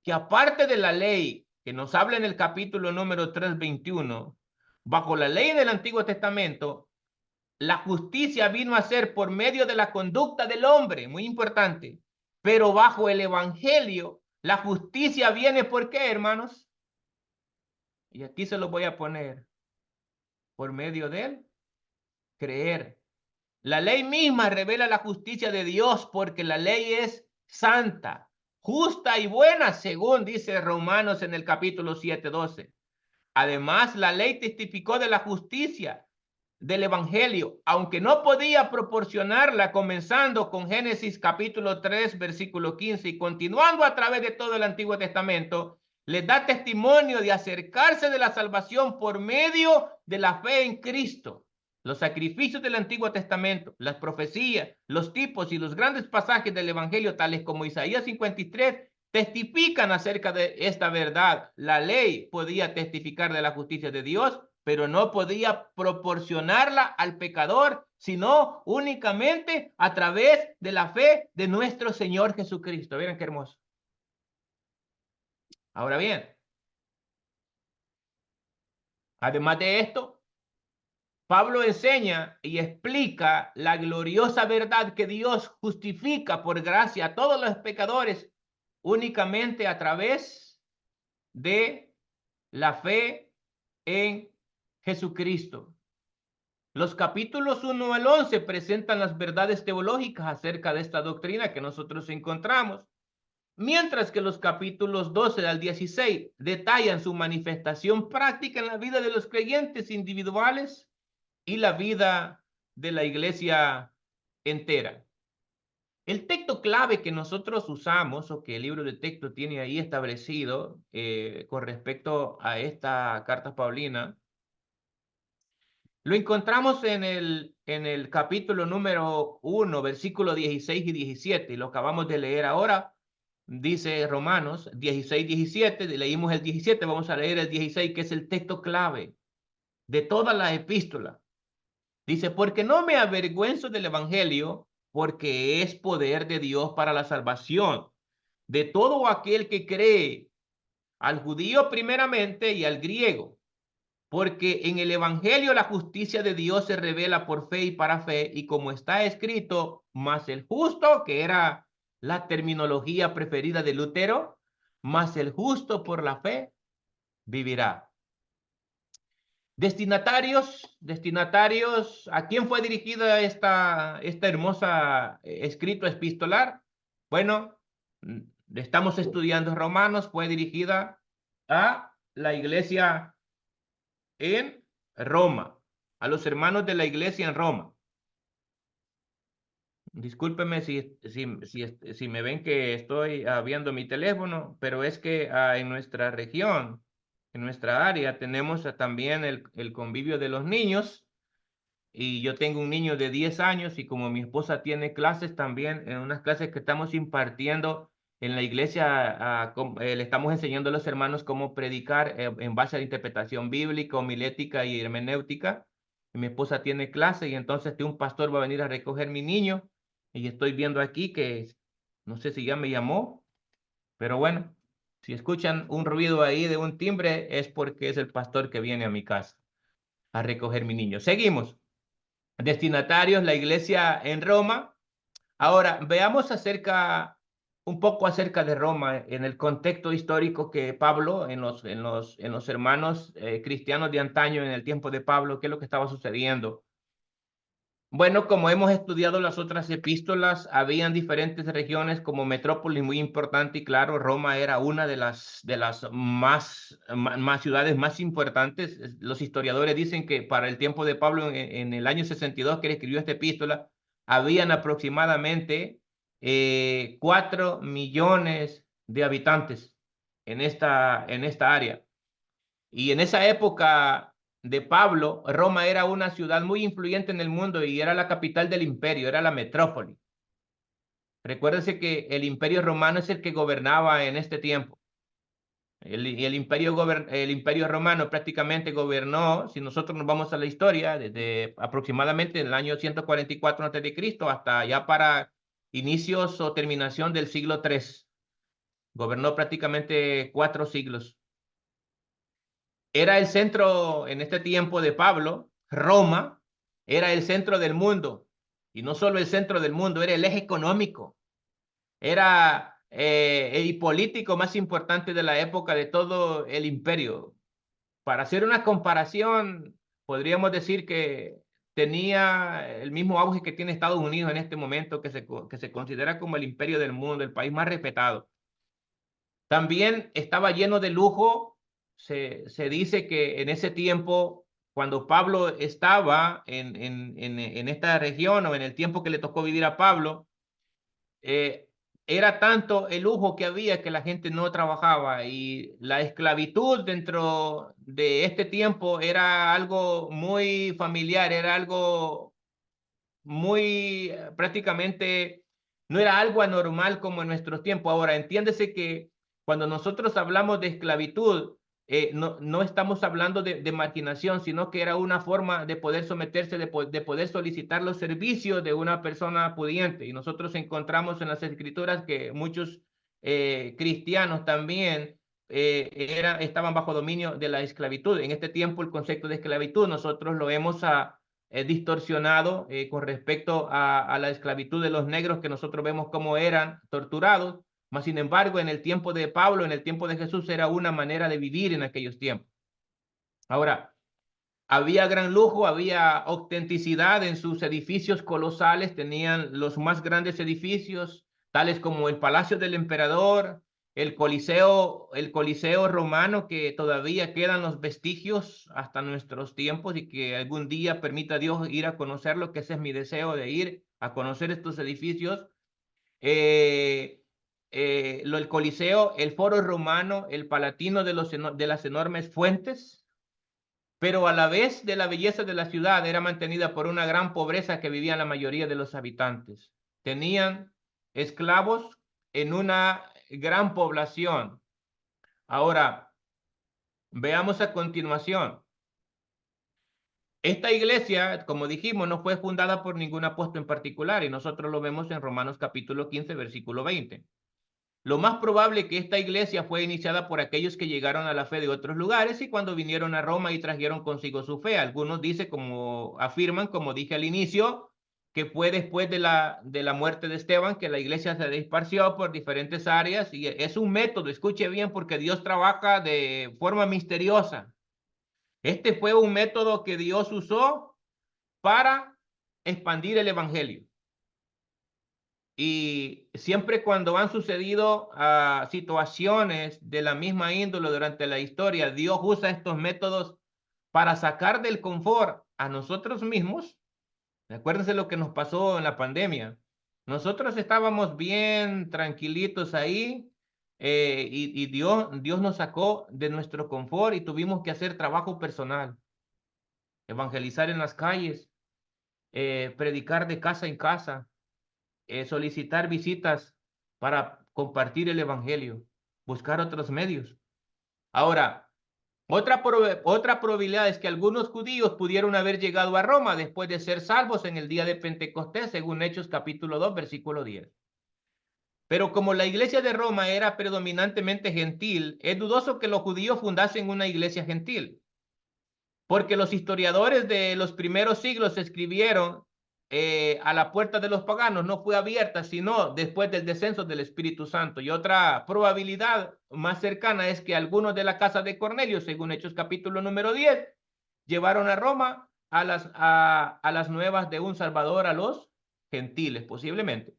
que aparte de la ley que nos habla en el capítulo número 3:21, bajo la ley del Antiguo Testamento, la justicia vino a ser por medio de la conducta del hombre, muy importante, pero bajo el Evangelio, la justicia viene ¿por qué, hermanos? Y aquí se lo voy a poner, por medio del creer. La ley misma revela la justicia de Dios porque la ley es santa, justa y buena, según dice Romanos en el capítulo 7:12. Además, la ley testificó de la justicia del Evangelio, aunque no podía proporcionarla, comenzando con Génesis capítulo 3, versículo 15 y continuando a través de todo el Antiguo Testamento, les da testimonio de acercarse de la salvación por medio de la fe en Cristo. Los sacrificios del Antiguo Testamento, las profecías, los tipos y los grandes pasajes del Evangelio, tales como Isaías 53, testifican acerca de esta verdad. La ley podía testificar de la justicia de Dios, pero no podía proporcionarla al pecador, sino únicamente a través de la fe de nuestro Señor Jesucristo. Miren qué hermoso. Ahora bien, además de esto, Pablo enseña y explica la gloriosa verdad que Dios justifica por gracia a todos los pecadores únicamente a través de la fe en Jesucristo. Los capítulos 1 al 11 presentan las verdades teológicas acerca de esta doctrina que nosotros encontramos, mientras que los capítulos 12 al 16 detallan su manifestación práctica en la vida de los creyentes individuales y la vida de la iglesia entera. El texto clave que nosotros usamos, o que el libro de texto tiene ahí establecido con respecto a esta carta paulina, Lo encontramos en el capítulo número 1, versículo 16 y 17, y lo acabamos de leer ahora. Dice Romanos 16, 17, leímos el 17, vamos a leer el 16, que es el texto clave de toda la epístola. Dice, porque no me avergüenzo del evangelio, porque es poder de Dios para la salvación de todo aquel que cree, al judío primeramente y al griego. Porque en el evangelio la justicia de Dios se revela por fe y para fe, y como está escrito, mas el justo, que era la terminología preferida de Lutero, mas el justo por la fe vivirá. Destinatarios, ¿a quién fue dirigida esta hermosa escrito epistolar? Bueno, estamos estudiando Romanos, fue dirigida a la iglesia en Roma, a los hermanos de la iglesia en Roma. Discúlpeme si me ven que estoy viendo mi teléfono, pero es que en nuestra región, en nuestra área, tenemos también el convivio de los niños, y yo tengo un niño de 10 años, y como mi esposa tiene clases también, en unas clases que estamos impartiendo en la iglesia, le estamos enseñando a los hermanos cómo predicar en base a la interpretación bíblica, homilética y hermenéutica. Y mi esposa tiene clase, y entonces un pastor va a venir a recoger mi niño, y estoy viendo aquí que no sé si ya me llamó, pero bueno, si escuchan un ruido ahí de un timbre es porque es el pastor que viene a mi casa a recoger mi niño. Seguimos. Destinatarios, la iglesia en Roma. Ahora, veamos un poco acerca de Roma en el contexto histórico que Pablo, en los hermanos cristianos de antaño, en el tiempo de Pablo, qué es lo que estaba sucediendo. Bueno, como hemos estudiado las otras epístolas, habían diferentes regiones como metrópolis muy importante, y claro, Roma era una de las más ciudades más importantes. Los historiadores dicen que para el tiempo de Pablo, en el año 62 que él escribió esta epístola, habían aproximadamente 4 millones de habitantes en esta área. Y en esa época de Pablo, Roma era una ciudad muy influyente en el mundo y era la capital del imperio, era la metrópoli. Recuérdense que el imperio romano es el que gobernaba en este tiempo. El imperio romano prácticamente gobernó, si nosotros nos vamos a la historia, desde aproximadamente el año 144 a.C. hasta ya para inicios o terminación del siglo III. Gobernó prácticamente 4 siglos. Era el centro en este tiempo de Pablo. Roma era el centro del mundo, y no solo el centro del mundo, era el eje económico, era el político más importante de la época de todo el imperio. Para hacer una comparación, podríamos decir que tenía el mismo auge que tiene Estados Unidos en este momento, que se considera como el imperio del mundo, el país más respetado. También estaba lleno de lujo. Se dice que en ese tiempo, cuando Pablo estaba en esta región, o en el tiempo que le tocó vivir a Pablo, era tanto el lujo que había que la gente no trabajaba, y la esclavitud dentro de este tiempo era algo muy familiar, era algo muy prácticamente, no era algo anormal como en nuestros tiempos. Ahora, entiéndese que cuando nosotros hablamos de esclavitud, no estamos hablando de marginación, sino que era una forma de poder someterse, de poder solicitar los servicios de una persona pudiente. Y nosotros encontramos en las escrituras que muchos cristianos también estaban bajo dominio de la esclavitud. En este tiempo el concepto de esclavitud nosotros lo hemos distorsionado con respecto a la esclavitud de los negros, que nosotros vemos cómo eran torturados. Mas, sin embargo, en el tiempo de Pablo, en el tiempo de Jesús, era una manera de vivir en aquellos tiempos. Ahora, había gran lujo, había autenticidad en sus edificios colosales, tenían los más grandes edificios, tales como el Palacio del Emperador, el Coliseo romano, que todavía quedan los vestigios hasta nuestros tiempos, y que algún día permita Dios ir a conocerlo, que ese es mi deseo, de ir a conocer estos edificios. El Coliseo, el Foro Romano, el Palatino de las enormes fuentes, pero a la vez de la belleza de la ciudad era mantenida por una gran pobreza que vivían la mayoría de los habitantes. Tenían esclavos en una gran población. Ahora, veamos a continuación. Esta iglesia, como dijimos, no fue fundada por ningún apóstol en particular, y nosotros lo vemos en Romanos capítulo 15, versículo 20. Lo más probable es que esta iglesia fue iniciada por aquellos que llegaron a la fe de otros lugares y cuando vinieron a Roma y trajeron consigo su fe. Algunos dicen, como afirman, como dije al inicio, que fue después de la muerte de Esteban que la iglesia se disparció por diferentes áreas, y es un método, escuche bien, porque Dios trabaja de forma misteriosa. Este fue un método que Dios usó para expandir el evangelio. Y siempre cuando han sucedido situaciones de la misma índole durante la historia, Dios usa estos métodos para sacar del confort a nosotros mismos. Acuérdense lo que nos pasó en la pandemia. Nosotros estábamos bien tranquilitos ahí, y Dios nos sacó de nuestro confort y tuvimos que hacer trabajo personal, evangelizar en las calles, predicar de casa en casa, solicitar visitas para compartir el evangelio, buscar otros medios. Ahora, otra probabilidad es que algunos judíos pudieron haber llegado a Roma después de ser salvos en el día de Pentecostés, según Hechos capítulo 2, versículo 10. Pero como la iglesia de Roma era predominantemente gentil, es dudoso que los judíos fundasen una iglesia gentil, porque los historiadores de los primeros siglos escribieron a la puerta de los paganos no fue abierta, sino después del descenso del Espíritu Santo. Y otra probabilidad más cercana es que algunos de la casa de Cornelio, según Hechos capítulo número 10, llevaron a Roma a las nuevas de un Salvador a los gentiles, posiblemente.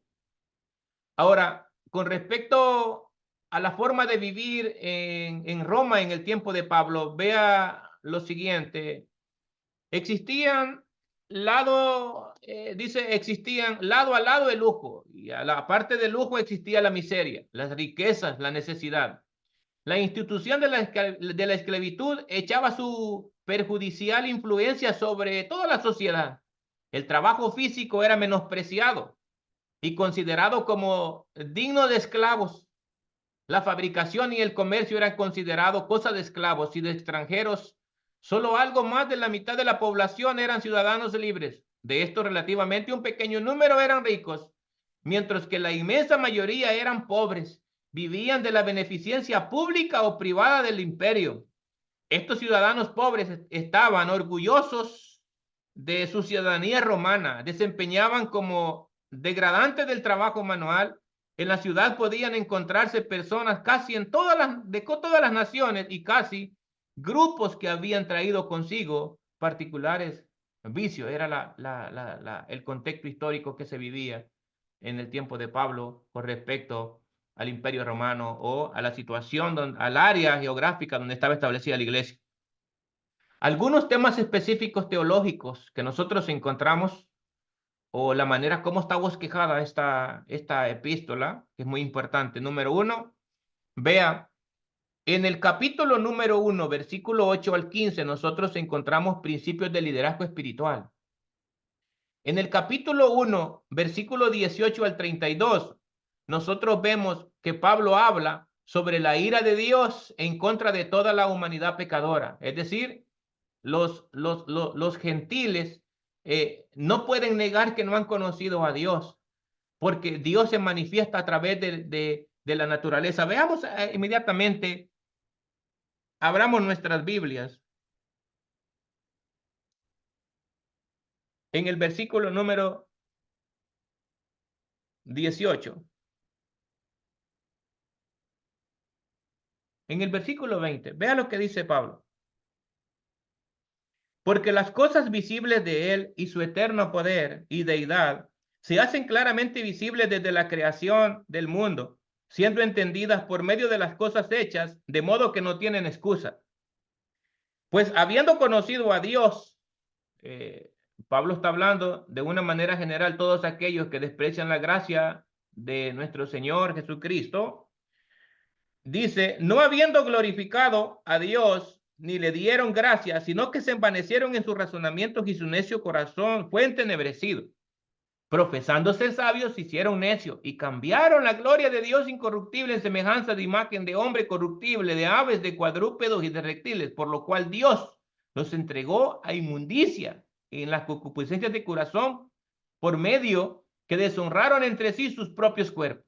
Ahora, con respecto a la forma de vivir en Roma en el tiempo de Pablo, vea lo siguiente. Existían existían lado a lado el lujo, y a la parte del lujo existía la miseria, las riquezas, la necesidad. La institución de la esclavitud echaba su perjudicial influencia sobre toda la sociedad. El trabajo físico era menospreciado y considerado como digno de esclavos. La fabricación y el comercio eran considerados cosas de esclavos y de extranjeros. Solo algo más de la mitad de la población eran ciudadanos libres. De estos, relativamente un pequeño número eran ricos, mientras que la inmensa mayoría eran pobres. Vivían de la beneficencia pública o privada del imperio. Estos ciudadanos pobres estaban orgullosos de su ciudadanía romana, desempeñaban como degradantes del trabajo manual. En la ciudad podían encontrarse personas casi de todas las naciones y casi grupos que habían traído consigo particulares vicios. Era el contexto histórico que se vivía en el tiempo de Pablo con respecto al Imperio Romano o a la situación, al área geográfica donde estaba establecida la iglesia. Algunos temas específicos teológicos que nosotros encontramos, o la manera como está bosquejada esta epístola, que es muy importante. Número 1, vea, en el capítulo número 1, versículo 8 al 15, nosotros encontramos principios de liderazgo espiritual. En el capítulo 1, versículo 18 al 32, nosotros vemos que Pablo habla sobre la ira de Dios en contra de toda la humanidad pecadora. Es decir, los gentiles no pueden negar que no han conocido a Dios, porque Dios se manifiesta a través de la naturaleza. Veamos inmediatamente, abramos nuestras Biblias en el versículo número 18. En el versículo 20, vea lo que dice Pablo. Porque las cosas visibles de él y su eterno poder y deidad se hacen claramente visibles desde la creación del mundo, siendo entendidas por medio de las cosas hechas, de modo que no tienen excusa. Pues habiendo conocido a Dios, Pablo está hablando de una manera general todos aquellos que desprecian la gracia de nuestro Señor Jesucristo, dice, no habiendo glorificado a Dios ni le dieron gracias, sino que se envanecieron en sus razonamientos y su necio corazón fue entenebrecido. Profesándose sabios, se hicieron necios y cambiaron la gloria de Dios incorruptible en semejanza de imagen de hombre corruptible, de aves, de cuadrúpedos y de reptiles, por lo cual Dios los entregó a inmundicia en las concupiscencias de corazón, por medio que deshonraron entre sí sus propios cuerpos,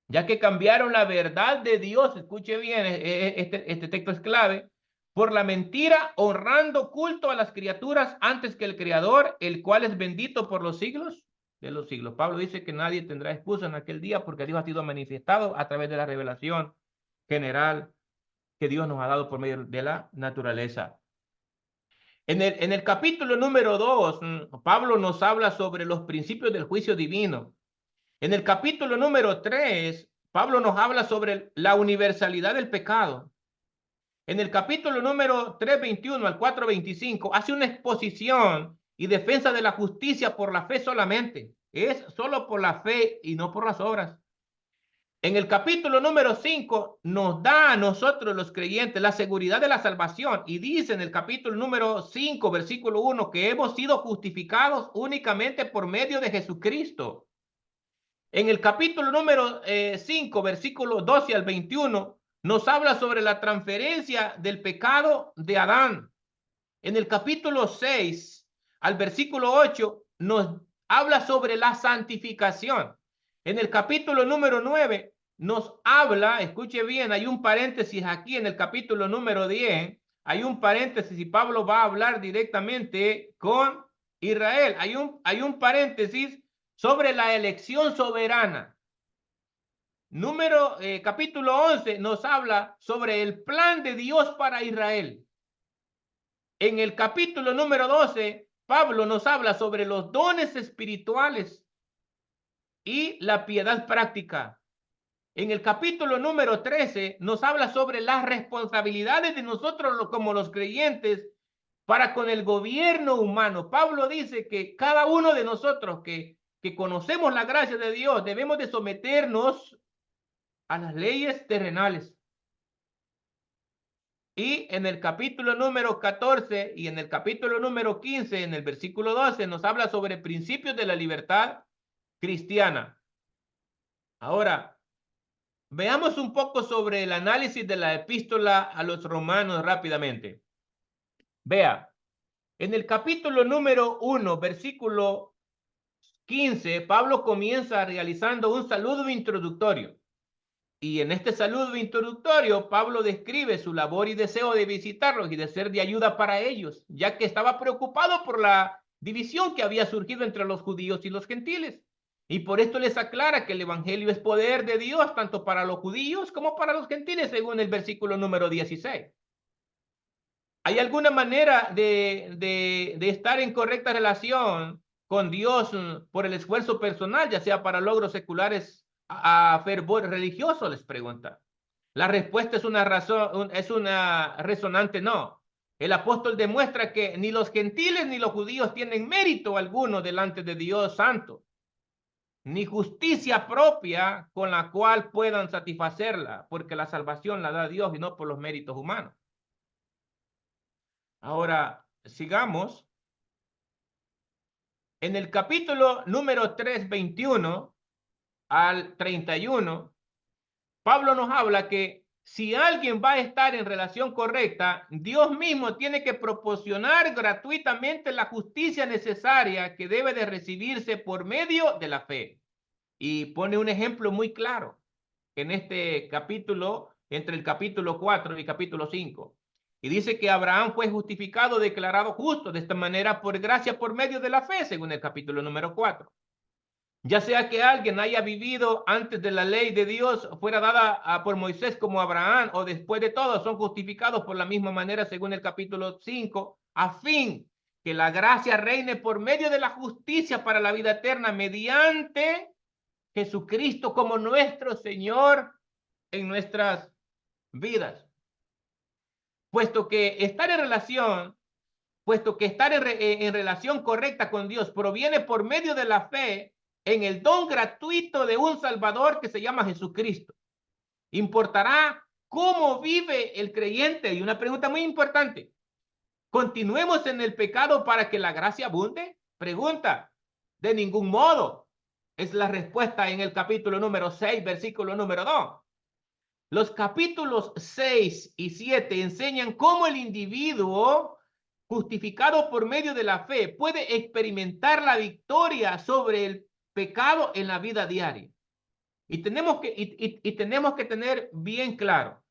ya que cambiaron la verdad de Dios, escuche bien, este texto es clave, por la mentira, honrando culto a las criaturas antes que el Creador, el cual es bendito por los siglos de los siglos. Pablo dice que nadie tendrá excusa en aquel día porque Dios ha sido manifestado a través de la revelación general que Dios nos ha dado por medio de la naturaleza. En el capítulo número 2, Pablo nos habla sobre los principios del juicio divino. En el capítulo número 3, Pablo nos habla sobre la universalidad del pecado. En el capítulo número 3:21 al 4:25 hace una exposición y defensa de la justicia por la fe solamente. Es solo por la fe y no por las obras. En el capítulo número 5 nos da a nosotros los creyentes la seguridad de la salvación y dice en el capítulo número 5, versículo 1, que hemos sido justificados únicamente por medio de Jesucristo. En el capítulo número 5, versículo 12 al 21, nos habla sobre la transferencia del pecado de Adán. En el capítulo 6 al versículo 8 nos habla sobre la santificación. En el capítulo número 9 nos habla, escuche bien, hay un paréntesis aquí en el capítulo número 10, hay un paréntesis y Pablo va a hablar directamente con Israel. Hay un paréntesis sobre la elección soberana. Capítulo 11 nos habla sobre el plan de Dios para Israel. En el capítulo número 12, Pablo nos habla sobre los dones espirituales y la piedad práctica. En el capítulo número 13 nos habla sobre las responsabilidades de nosotros como los creyentes para con el gobierno humano. Pablo dice que cada uno de nosotros que conocemos la gracia de Dios debemos de someternos a las leyes terrenales. Y en el capítulo número 14 y en el capítulo número 15, en el versículo 12, nos habla sobre principios de la libertad cristiana. Ahora, veamos un poco sobre el análisis de la epístola a los romanos rápidamente. Vea, en el capítulo número 1, versículo 15, Pablo comienza realizando un saludo introductorio. Y en este saludo introductorio, Pablo describe su labor y deseo de visitarlos y de ser de ayuda para ellos, ya que estaba preocupado por la división que había surgido entre los judíos y los gentiles. Y por esto les aclara que el evangelio es poder de Dios, tanto para los judíos como para los gentiles, según el versículo número 16. ¿Hay alguna manera de estar en correcta relación con Dios por el esfuerzo personal, ya sea para logros seculares a fervor religioso? Les pregunta. La respuesta es una resonante no. El apóstol demuestra que ni los gentiles ni los judíos tienen mérito alguno delante de Dios santo, ni justicia propia con la cual puedan satisfacerla, porque la salvación la da Dios y no por los méritos humanos. Ahora, sigamos. En el capítulo número 3, 21 al 31, Pablo nos habla que si alguien va a estar en relación correcta, Dios mismo tiene que proporcionar gratuitamente la justicia necesaria que debe de recibirse por medio de la fe. Y pone un ejemplo muy claro en este capítulo, entre el capítulo 4 y el capítulo 5. Y dice que Abraham fue justificado, declarado justo de esta manera por gracia por medio de la fe, según el capítulo número 4. Ya sea que alguien haya vivido antes de la ley de Dios, fuera dada por Moisés como Abraham, o después de todo, son justificados por la misma manera, según el capítulo 5, a fin que la gracia reine por medio de la justicia para la vida eterna mediante Jesucristo como nuestro Señor en nuestras vidas. Puesto que estar en relación correcta con Dios proviene por medio de la fe en el don gratuito de un Salvador que se llama Jesucristo. Importará ¿Cómo vive el creyente? Y una pregunta muy importante. ¿Continuemos en el pecado para que la gracia abunde? Pregunta. De ningún modo. Es la respuesta en el capítulo número 6, versículo número 2. Los capítulos 6 y 7 enseñan cómo el individuo, justificado por medio de la fe, puede experimentar la victoria sobre el pecado en la vida diaria. Y tenemos que tener bien claro,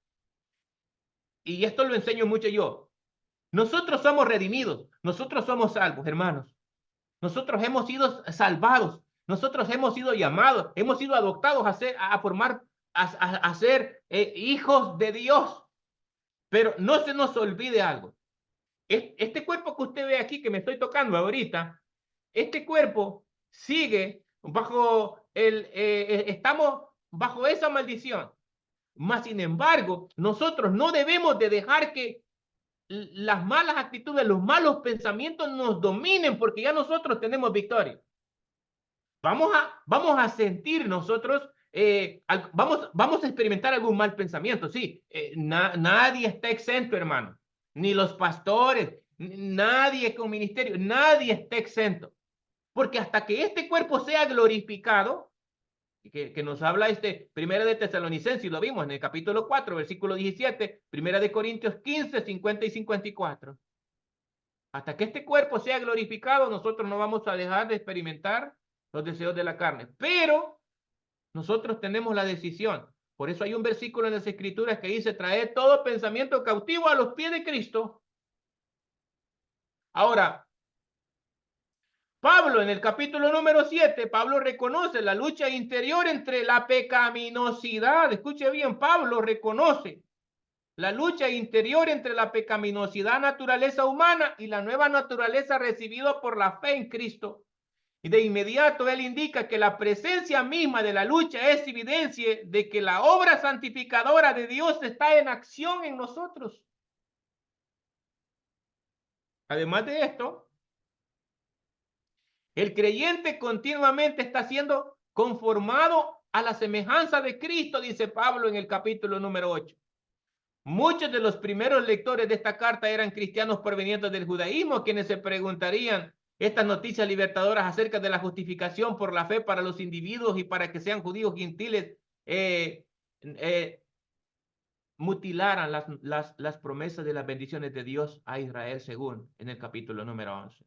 y esto lo enseño mucho yo, nosotros somos redimidos, nosotros somos salvos, hermanos. Nosotros hemos sido salvados, nosotros hemos sido llamados, hemos sido adoptados a ser hijos de Dios. Pero no se nos olvide algo. Este cuerpo que usted ve aquí, que me estoy tocando ahorita, este cuerpo sigue estamos bajo esa maldición. Mas, sin embargo, nosotros no debemos de dejar que las malas actitudes, los malos pensamientos nos dominen, porque ya nosotros tenemos victoria. Vamos a sentir nosotros, vamos a experimentar algún mal pensamiento, sí. Nadie está exento, hermano. Ni los pastores, nadie con ministerio, nadie está exento. Porque hasta que este cuerpo sea glorificado, que nos habla Primera de Tesalonicenses, y lo vimos en el capítulo 4, versículo 17, Primera de Corintios 15, 50 y 54. Hasta que este cuerpo sea glorificado, nosotros no vamos a dejar de experimentar los deseos de la carne. Pero nosotros tenemos la decisión. Por eso hay un versículo en las Escrituras que dice: traed todo pensamiento cautivo a los pies de Cristo. Ahora, Pablo, en el capítulo número 7, Pablo reconoce la lucha interior entre la pecaminosidad. Escuche bien, Pablo reconoce la lucha interior entre la pecaminosidad, naturaleza humana, y la nueva naturaleza recibida por la fe en Cristo. Y de inmediato él indica que la presencia misma de la lucha es evidencia de que la obra santificadora de Dios está en acción en nosotros. Además de esto, el creyente continuamente está siendo conformado a la semejanza de Cristo, dice Pablo en el capítulo número 8. Muchos de los primeros lectores de esta carta eran cristianos provenientes del judaísmo, quienes se preguntarían estas noticias libertadoras acerca de la justificación por la fe para los individuos y para que sean judíos gentiles, mutilaran las promesas de las bendiciones de Dios a Israel, según en el capítulo número 11.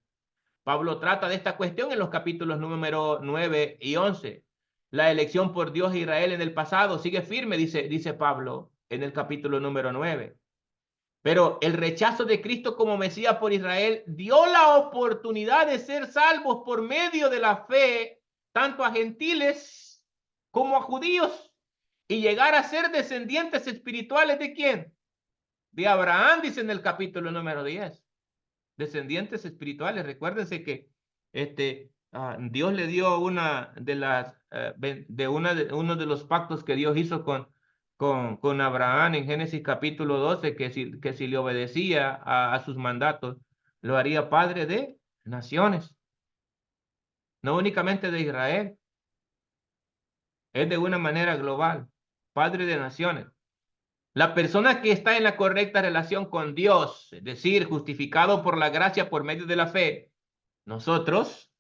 Pablo trata de esta cuestión en los capítulos número 9 y 11. La elección por Dios de Israel en el pasado sigue firme, dice Pablo en el capítulo número 9. Pero el rechazo de Cristo como Mesías por Israel dio la oportunidad de ser salvos por medio de la fe, tanto a gentiles como a judíos, y llegar a ser descendientes espirituales ¿de quién? De Abraham, dice en el capítulo número 10. Descendientes espirituales. Recuérdense que Dios le dio uno de los pactos que Dios hizo con Abraham en Génesis capítulo 12, que si le obedecía a sus mandatos, lo haría padre de naciones, no únicamente de Israel, es de una manera global, padre de naciones. La persona que está en la correcta relación con Dios, es decir, justificado por la gracia por medio de la fe, nosotros,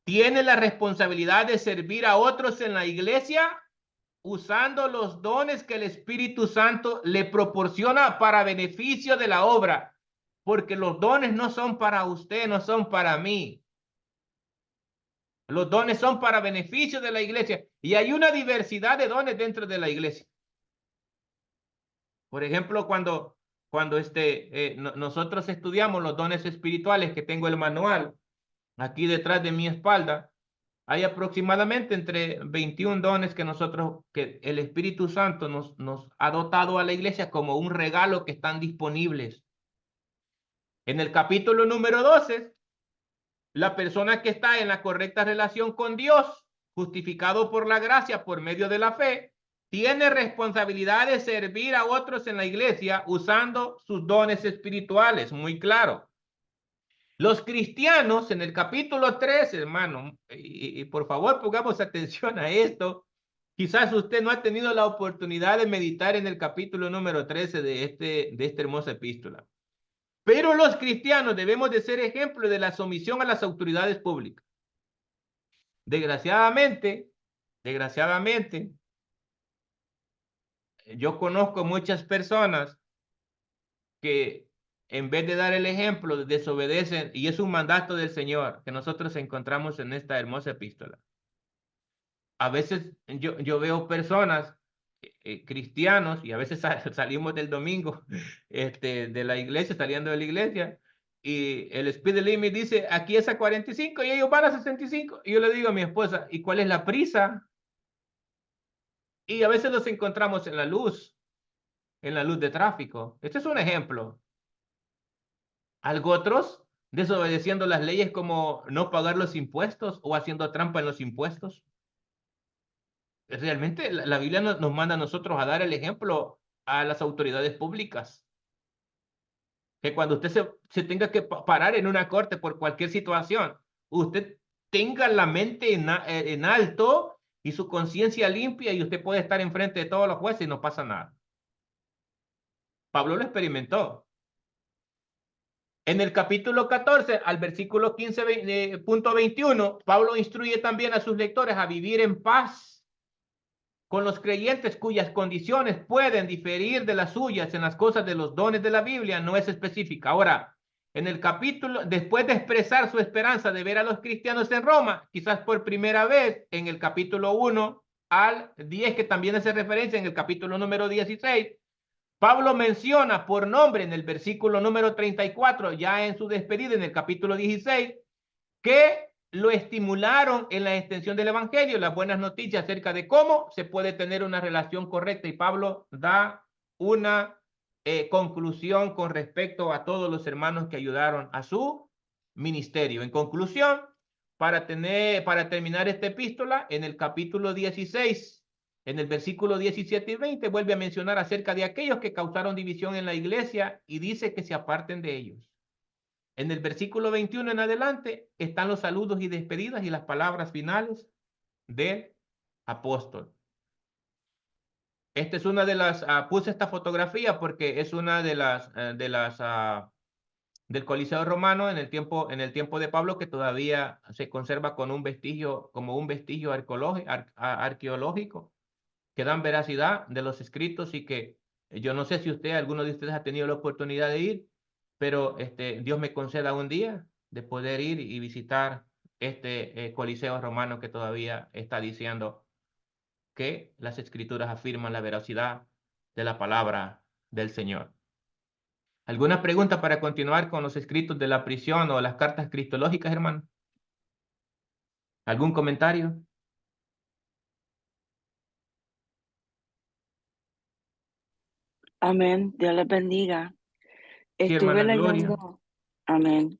tiene la responsabilidad de servir a otros en la iglesia usando los dones que el Espíritu Santo le proporciona para beneficio de la obra, porque los dones no son para usted, no son para mí. Los dones son para beneficio de la iglesia, y hay una diversidad de dones dentro de la iglesia. Por ejemplo, cuando nosotros estudiamos los dones espirituales, que tengo el manual aquí detrás de mi espalda, hay aproximadamente entre 21 dones que el Espíritu Santo nos ha dotado a la iglesia como un regalo, que están disponibles. En el capítulo número 12, la persona que está en la correcta relación con Dios, justificado por la gracia por medio de la fe, tiene responsabilidad de servir a otros en la iglesia usando sus dones espirituales, muy claro. Los cristianos en el capítulo 3, hermano, y por favor pongamos atención a esto, Quizás usted no ha tenido la oportunidad de meditar en el capítulo número 13 de esta hermosa epístola. Pero los cristianos debemos de ser ejemplo de la sumisión a las autoridades públicas. Desgraciadamente, yo conozco muchas personas que en vez de dar el ejemplo desobedecen, y es un mandato del Señor que nosotros encontramos en esta hermosa epístola. A veces yo veo personas, cristianos, y a veces salimos del domingo de la iglesia, saliendo de la iglesia, y el speed limit dice, aquí es a 45 y ellos van a 65. Y yo le digo a mi esposa, ¿y cuál es la prisa? Y a veces los encontramos en la luz de tráfico. Este es un ejemplo. Algo otros desobedeciendo las leyes como no pagar los impuestos o haciendo trampa en los impuestos. Realmente la Biblia nos manda a nosotros a dar el ejemplo a las autoridades públicas. Que cuando usted se tenga que parar en una corte por cualquier situación, usted tenga la mente en alto y su conciencia limpia, y usted puede estar enfrente de todos los jueces y no pasa nada. Pablo lo experimentó. En el capítulo 14, al versículo 15.21, Pablo instruye también a sus lectores a vivir en paz con los creyentes cuyas condiciones pueden diferir de las suyas en las cosas de los dones de la Biblia, no es específica. Ahora, en el capítulo, después de expresar su esperanza de ver a los cristianos en Roma, quizás por primera vez, en el capítulo 1 al 10, que también hace referencia en el capítulo número 16, Pablo menciona por nombre en el versículo número 34, ya en su despedida en el capítulo 16, que lo estimularon en la extensión del evangelio, las buenas noticias acerca de cómo se puede tener una relación correcta, y Pablo da una conclusión con respecto a todos los hermanos que ayudaron a su ministerio. En conclusión, para terminar esta epístola, en el capítulo 16, en el versículo 17 y 20, vuelve a mencionar acerca de aquellos que causaron división en la iglesia y dice que se aparten de ellos. En el versículo 21 en adelante están los saludos y despedidas y las palabras finales del apóstol. Esta es una de las, puse esta fotografía porque es una de las del Coliseo Romano en el tiempo de Pablo, que todavía se conserva con un vestigio, como un vestigio arqueológico, que dan veracidad de los escritos, y que yo no sé si alguno de ustedes ha tenido la oportunidad de ir, pero Dios me conceda un día de poder ir y visitar este Coliseo Romano, que todavía está diciendo que las escrituras afirman la veracidad de la palabra del Señor. ¿Alguna pregunta para continuar con los escritos de la prisión o las cartas cristológicas, hermano? ¿Algún comentario? Amén. Dios les bendiga. Sí, Estuve hermana Gloria. leyendo, amén.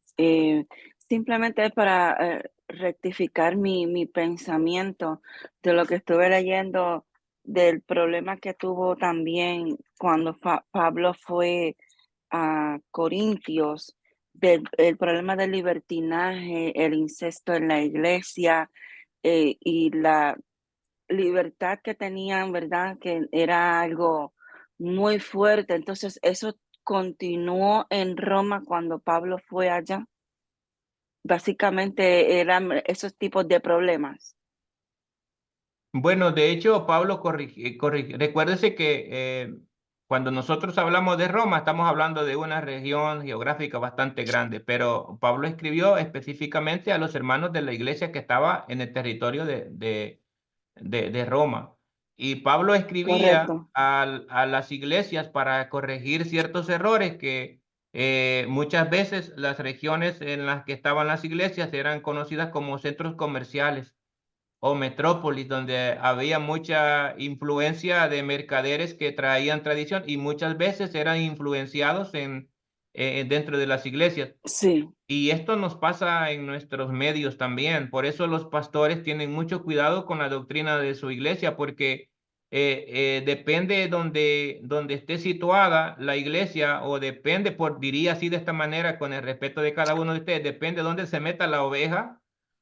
Simplemente para rectificar mi pensamiento de lo que estuve leyendo, del problema que tuvo también cuando Pablo fue a Corintios, el problema del libertinaje, el incesto en la iglesia, y la libertad que tenían, ¿verdad? Que era algo muy fuerte. Entonces, eso continuó en Roma cuando Pablo fue allá. Básicamente eran esos tipos de problemas. Bueno, de hecho, Pablo recuérdese que cuando nosotros hablamos de Roma, estamos hablando de una región geográfica bastante grande, pero Pablo escribió específicamente a los hermanos de la iglesia que estaba en el territorio de Roma. Y Pablo escribía Correcto. a las iglesias para corregir ciertos errores que muchas veces las regiones en las que estaban las iglesias eran conocidas como centros comerciales o metrópolis, donde había mucha influencia de mercaderes que traían tradición, y muchas veces eran influenciados dentro de las iglesias. Sí, Y esto nos pasa en nuestros medios también. Por eso los pastores tienen mucho cuidado con la doctrina de su iglesia, porque depende donde esté situada la iglesia, o depende, diría así de esta manera, con el respeto de cada uno de ustedes, depende dónde se meta la oveja.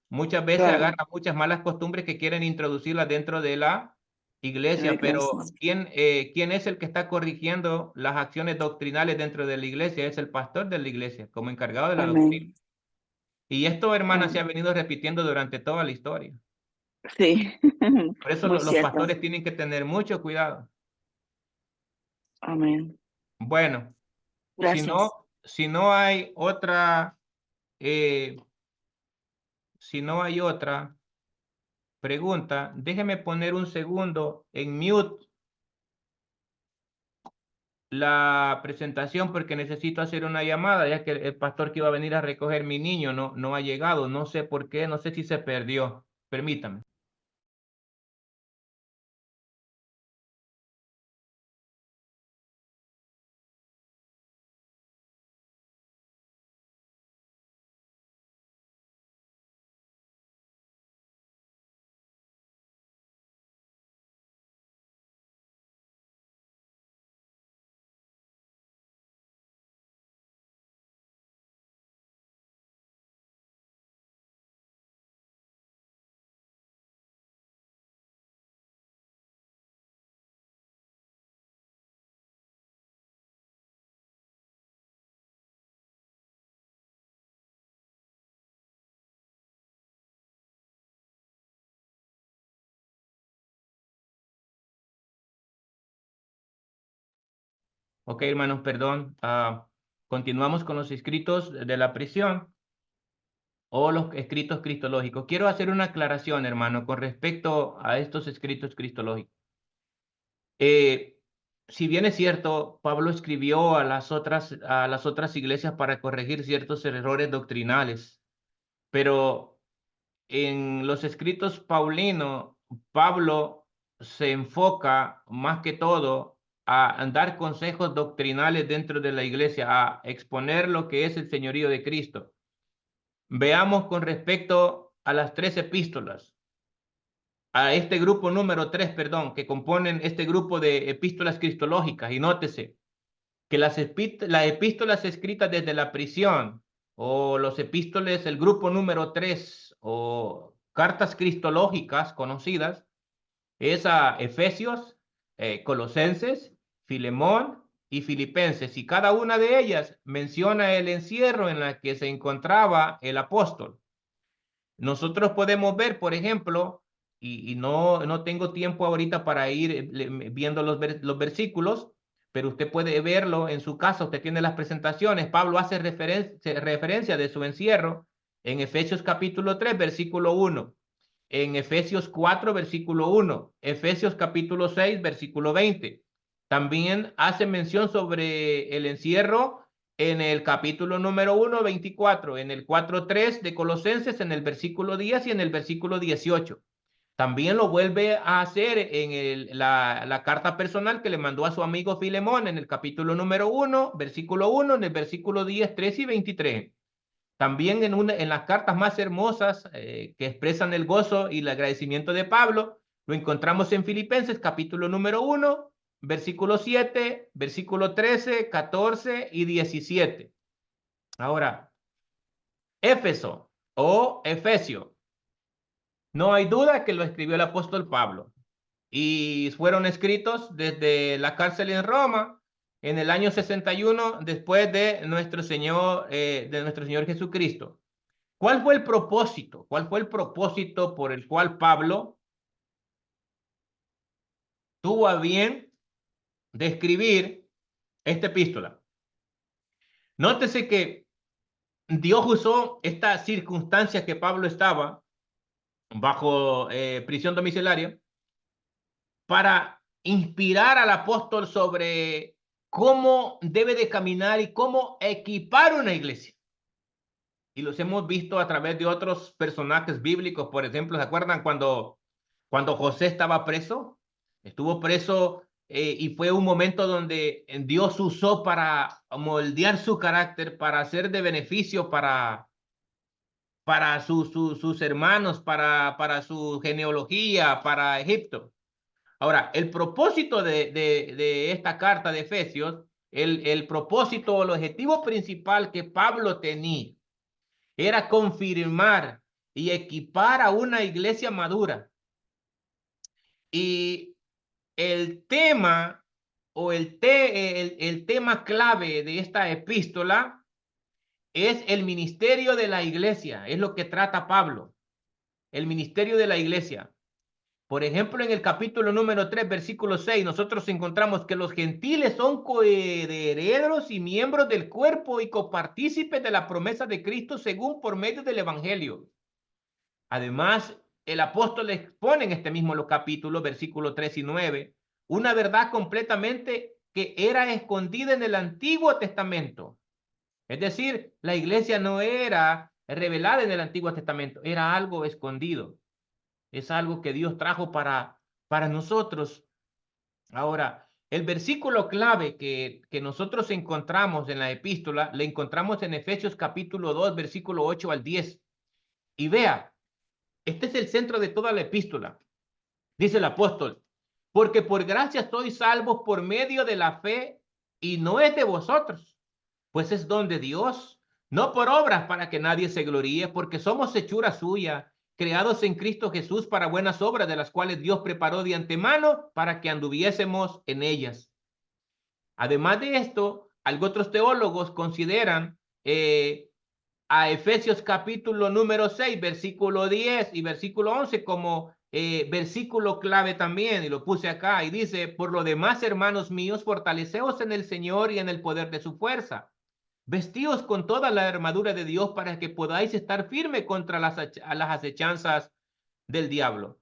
Muchas veces claro. agarra muchas malas costumbres que quieren introducirlas dentro de la iglesia, pero iglesia. ¿quién es el que está corrigiendo las acciones doctrinales dentro de la iglesia? Es el pastor de la iglesia, como encargado de la doctrina. Amén. Y esto, hermana, se ha Amén. venido repitiendo durante toda la historia. Sí, Por eso muy los cierto. pastores tienen que tener mucho cuidado. Amén. Bueno, Gracias. si no hay otra, si no hay otra pregunta, déjeme poner un segundo en mute la presentación porque necesito hacer una llamada, ya que el pastor que iba a venir a recoger mi niño no ha llegado. No sé por qué, no sé si se perdió. Permítame. Ok, hermanos, perdón. Continuamos con los escritos de la prisión o los escritos cristológicos. Quiero hacer una aclaración, hermano, con respecto a estos escritos cristológicos. Si bien es cierto, Pablo escribió a las otras iglesias para corregir ciertos errores doctrinales, pero en los escritos paulinos, Pablo se enfoca más que todo a dar consejos doctrinales dentro de la iglesia, a exponer lo que es el señorío de Cristo. Veamos con respecto a las 3 epístolas, a este grupo número 3, perdón, que componen este grupo de epístolas cristológicas, y nótese que las epístolas escritas desde la prisión, o los epístoles, el grupo número 3, o cartas cristológicas conocidas, es a Efesios, Colosenses, Filemón y Filipenses, y cada una de ellas menciona el encierro en la que se encontraba el apóstol. Nosotros podemos ver, por ejemplo, y no tengo tiempo ahorita para ir viendo los versículos, pero usted puede verlo en su casa, usted tiene las presentaciones. Pablo hace referencia de su encierro en Efesios capítulo 3, versículo 1, en Efesios 4, versículo 1, Efesios capítulo 6, versículo 20. También hace mención sobre el encierro en el capítulo número 1, 24, en el 4:3 de Colosenses, en el versículo 10 y en el versículo 18. También lo vuelve a hacer en la carta personal que le mandó a su amigo Filemón en el capítulo número 1, versículo 1, en el versículo 10, 3 y 23. También en las cartas más hermosas que expresan el gozo y el agradecimiento de Pablo, lo encontramos en Filipenses capítulo número 1, versículo 7, versículo 13, 14 y 17. Ahora, Éfeso o Efesio, no hay duda que lo escribió el apóstol Pablo y fueron escritos desde la cárcel en Roma en el año 61 después de nuestro Señor Jesucristo. ¿Cuál fue el propósito? ¿Cuál fue el propósito por el cual Pablo tuvo a bien de escribir esta epístola? Nótese que Dios usó esta circunstancia que Pablo estaba bajo prisión domiciliaria para inspirar al apóstol sobre cómo debe de caminar y cómo equipar una iglesia. Y los hemos visto a través de otros personajes bíblicos. Por ejemplo, ¿se acuerdan cuando José estaba preso? Estuvo preso y fue un momento donde Dios usó para moldear su carácter, para hacer de beneficio para sus hermanos, para su genealogía, para Egipto. Ahora, el propósito de esta carta de Efesios, el propósito o el objetivo principal que Pablo tenía era confirmar y equipar a una iglesia madura. Y el tema o el tema clave de esta epístola es el ministerio de la iglesia, es lo que trata Pablo, el ministerio de la iglesia. Por ejemplo, en el capítulo número 3, versículo 6, nosotros encontramos que los gentiles son coherederos y miembros del cuerpo y copartícipes de la promesa de Cristo según por medio del evangelio. Además, el apóstol expone en este mismo capítulo, versículo 3 y 9, una verdad completamente que era escondida en el Antiguo Testamento. Es decir, la iglesia no era revelada en el Antiguo Testamento, era algo escondido. Es algo que Dios trajo para nosotros. Ahora, el versículo clave que nosotros encontramos en la epístola, le encontramos en Efesios capítulo 2, versículo 8 al 10. Y vea, este es el centro de toda la epístola. Dice el apóstol, porque por gracia sois salvos por medio de la fe, y no es de vosotros, pues es don de Dios, no por obras para que nadie se gloríe, porque somos hechura suya, creados en Cristo Jesús para buenas obras, de las cuales Dios preparó de antemano para que anduviésemos en ellas. Además de esto, algunos otros teólogos consideran a Efesios capítulo número 6, versículo 10 y versículo 11 como versículo clave también, y lo puse acá, y dice, por lo demás, hermanos míos, fortaleceos en el Señor y en el poder de su fuerza. Vestíos con toda la armadura de Dios para que podáis estar firme contra las acechanzas del diablo.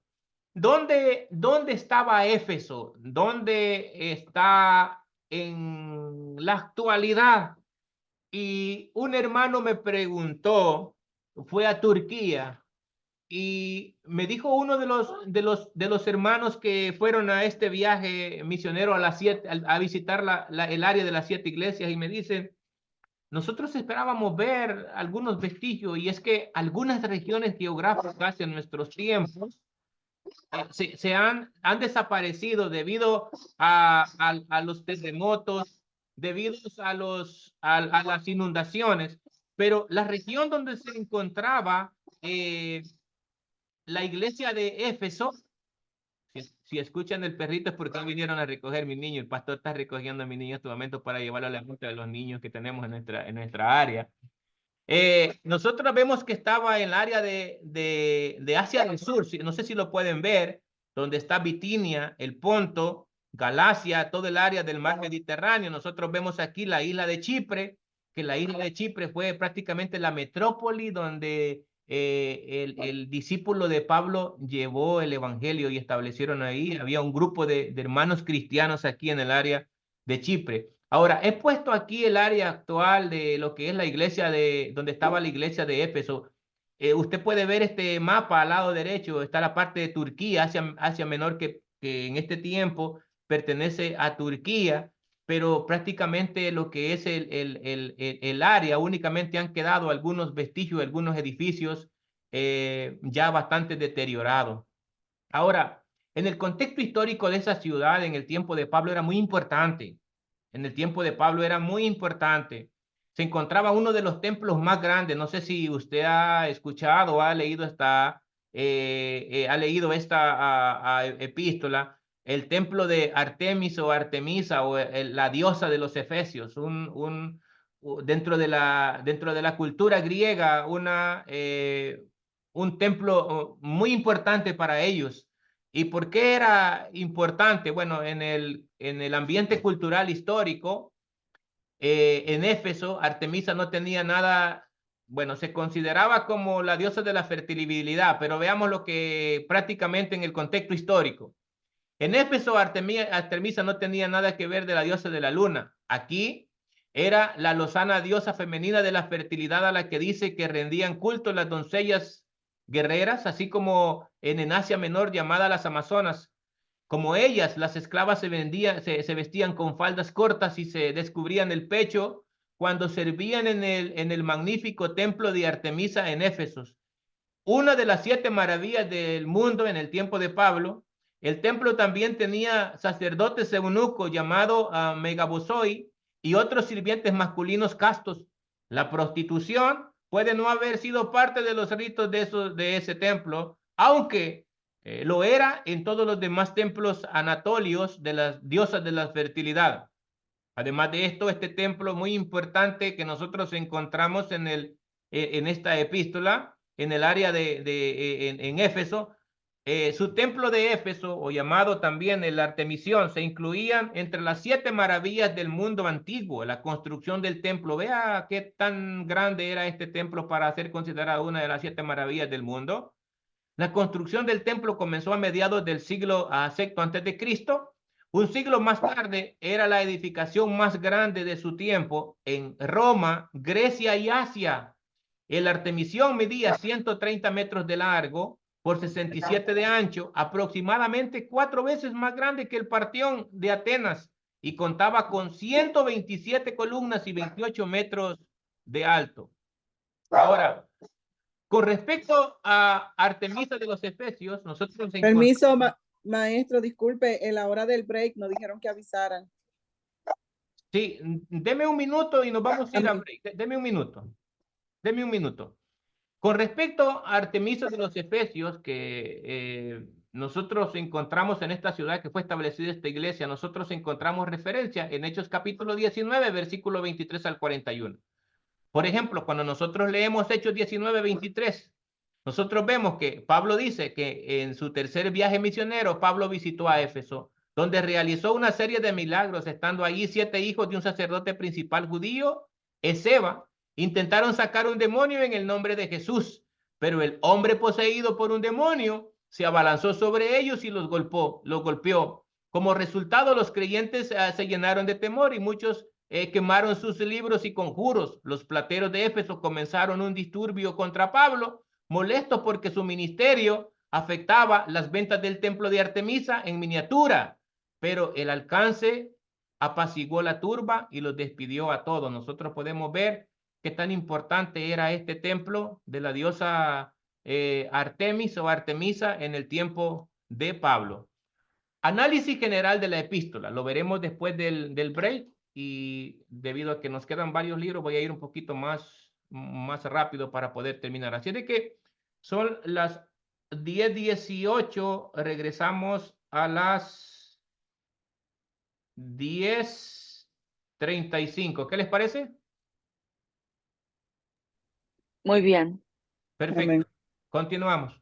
¿Dónde estaba Éfeso? ¿Dónde está en la actualidad? Y un hermano me preguntó, fue a Turquía, y me dijo uno de los hermanos que fueron a este viaje misionero a visitar el área de las 7 iglesias, y me dicen, nosotros esperábamos ver algunos vestigios, y es que algunas regiones geográficas en nuestros tiempos se han desaparecido debido a los terremotos, debido a las inundaciones, pero la región donde se encontraba la iglesia de Éfeso, si escuchan el perrito es porque vinieron a recoger mi niño, el pastor está recogiendo a mi niño en este momento para llevarlo a la junta de los niños que tenemos en nuestra área. Nosotros vemos que estaba en el área de Asia del Sur, no sé si lo pueden ver, donde está Bitinia, el Ponto, Galacia, todo el área del mar Mediterráneo. Nosotros vemos aquí la isla de Chipre, que la isla de Chipre fue prácticamente la metrópoli donde el discípulo de Pablo llevó el evangelio y establecieron ahí. Había un grupo de hermanos cristianos aquí en el área de Chipre. Ahora, he puesto aquí el área actual de lo que es la iglesia donde estaba la iglesia de Éfeso. Usted puede ver este mapa al lado derecho, está la parte de Turquía, Asia Menor, que en este tiempo pertenece a Turquía, pero prácticamente lo que es el área, únicamente han quedado algunos vestigios, algunos edificios ya bastante deteriorados. Ahora, en el contexto histórico de esa ciudad, en el tiempo de Pablo, era muy importante. En el tiempo de Pablo era muy importante. Se encontraba uno de los templos más grandes. No sé si usted ha escuchado o ha leído esta epístola, el templo de Artemis o Artemisa o la diosa de los Efesios, dentro de la cultura griega, un templo muy importante para ellos. ¿Y por qué era importante? Bueno, en el ambiente cultural histórico, en Éfeso, Artemisa no tenía nada, bueno, se consideraba como la diosa de la fertilidad, pero veamos lo que prácticamente en el contexto histórico. En Éfeso, Artemisa no tenía nada que ver de la diosa de la luna. Aquí era la lozana diosa femenina de la fertilidad a la que dice que rendían culto las doncellas guerreras, así como en Asia Menor llamada las Amazonas. Como ellas, las esclavas se vestían con faldas cortas y se descubrían el pecho cuando servían en el magnífico templo de Artemisa en Éfeso. Una de las 7 maravillas del mundo en el tiempo de Pablo. El templo también tenía sacerdotes eunucos llamados megabosoi y otros sirvientes masculinos castos. La prostitución puede no haber sido parte de los ritos de ese templo, aunque Lo era en todos los demás templos anatolios de las diosas de la fertilidad. Además de esto, este templo muy importante que nosotros encontramos en esta epístola, en el área en Éfeso, su templo de Éfeso, o llamado también el Artemisión, se incluían entre las 7 maravillas del mundo antiguo, la construcción del templo. Vea qué tan grande era este templo para ser considerado una de las 7 maravillas del mundo. La construcción del templo comenzó a mediados del siglo VI antes de Cristo. Un siglo más tarde era la edificación más grande de su tiempo en Roma, Grecia y Asia. El Artemisión medía 130 metros de largo por 67 de ancho, aproximadamente 4 veces más grande que el Parteón de Atenas, y contaba con 127 columnas y 28 metros de alto. Ahora, con respecto a Artemisa de los Efesios, nosotros Permiso, maestro, disculpe, en la hora del break nos dijeron que avisaran. Sí, deme un minuto y nos vamos a ir a break. Deme un minuto. Deme un minuto. Con respecto a Artemisa de los Efesios, que nosotros encontramos en esta ciudad que fue establecida esta iglesia, nosotros encontramos referencia en Hechos capítulo 19, versículo 23 al 41. Por ejemplo, cuando nosotros leemos Hechos 19, 23, nosotros vemos que Pablo dice que en su tercer viaje misionero, Pablo visitó a Éfeso, donde realizó una serie de milagros, estando allí 7 hijos de un sacerdote principal judío, Esceva, intentaron sacar un demonio en el nombre de Jesús, pero el hombre poseído por un demonio se abalanzó sobre ellos y los golpeó. Como resultado, los creyentes se llenaron de temor y muchos quemaron sus libros y conjuros. Los plateros de Éfeso comenzaron un disturbio contra Pablo, molestos porque su ministerio afectaba las ventas del templo de Artemisa en miniatura, pero el alcance apaciguó la turba y los despidió a todos. Nosotros podemos ver qué tan importante era este templo de la diosa Artemis o Artemisa en el tiempo de Pablo. Análisis general de la epístola, lo veremos después del break, y debido a que nos quedan varios libros, voy a ir un poquito más rápido para poder terminar. Así de que son las 10:18, regresamos a las 10:35. ¿Qué les parece? Muy bien. Perfecto. Amén. Continuamos.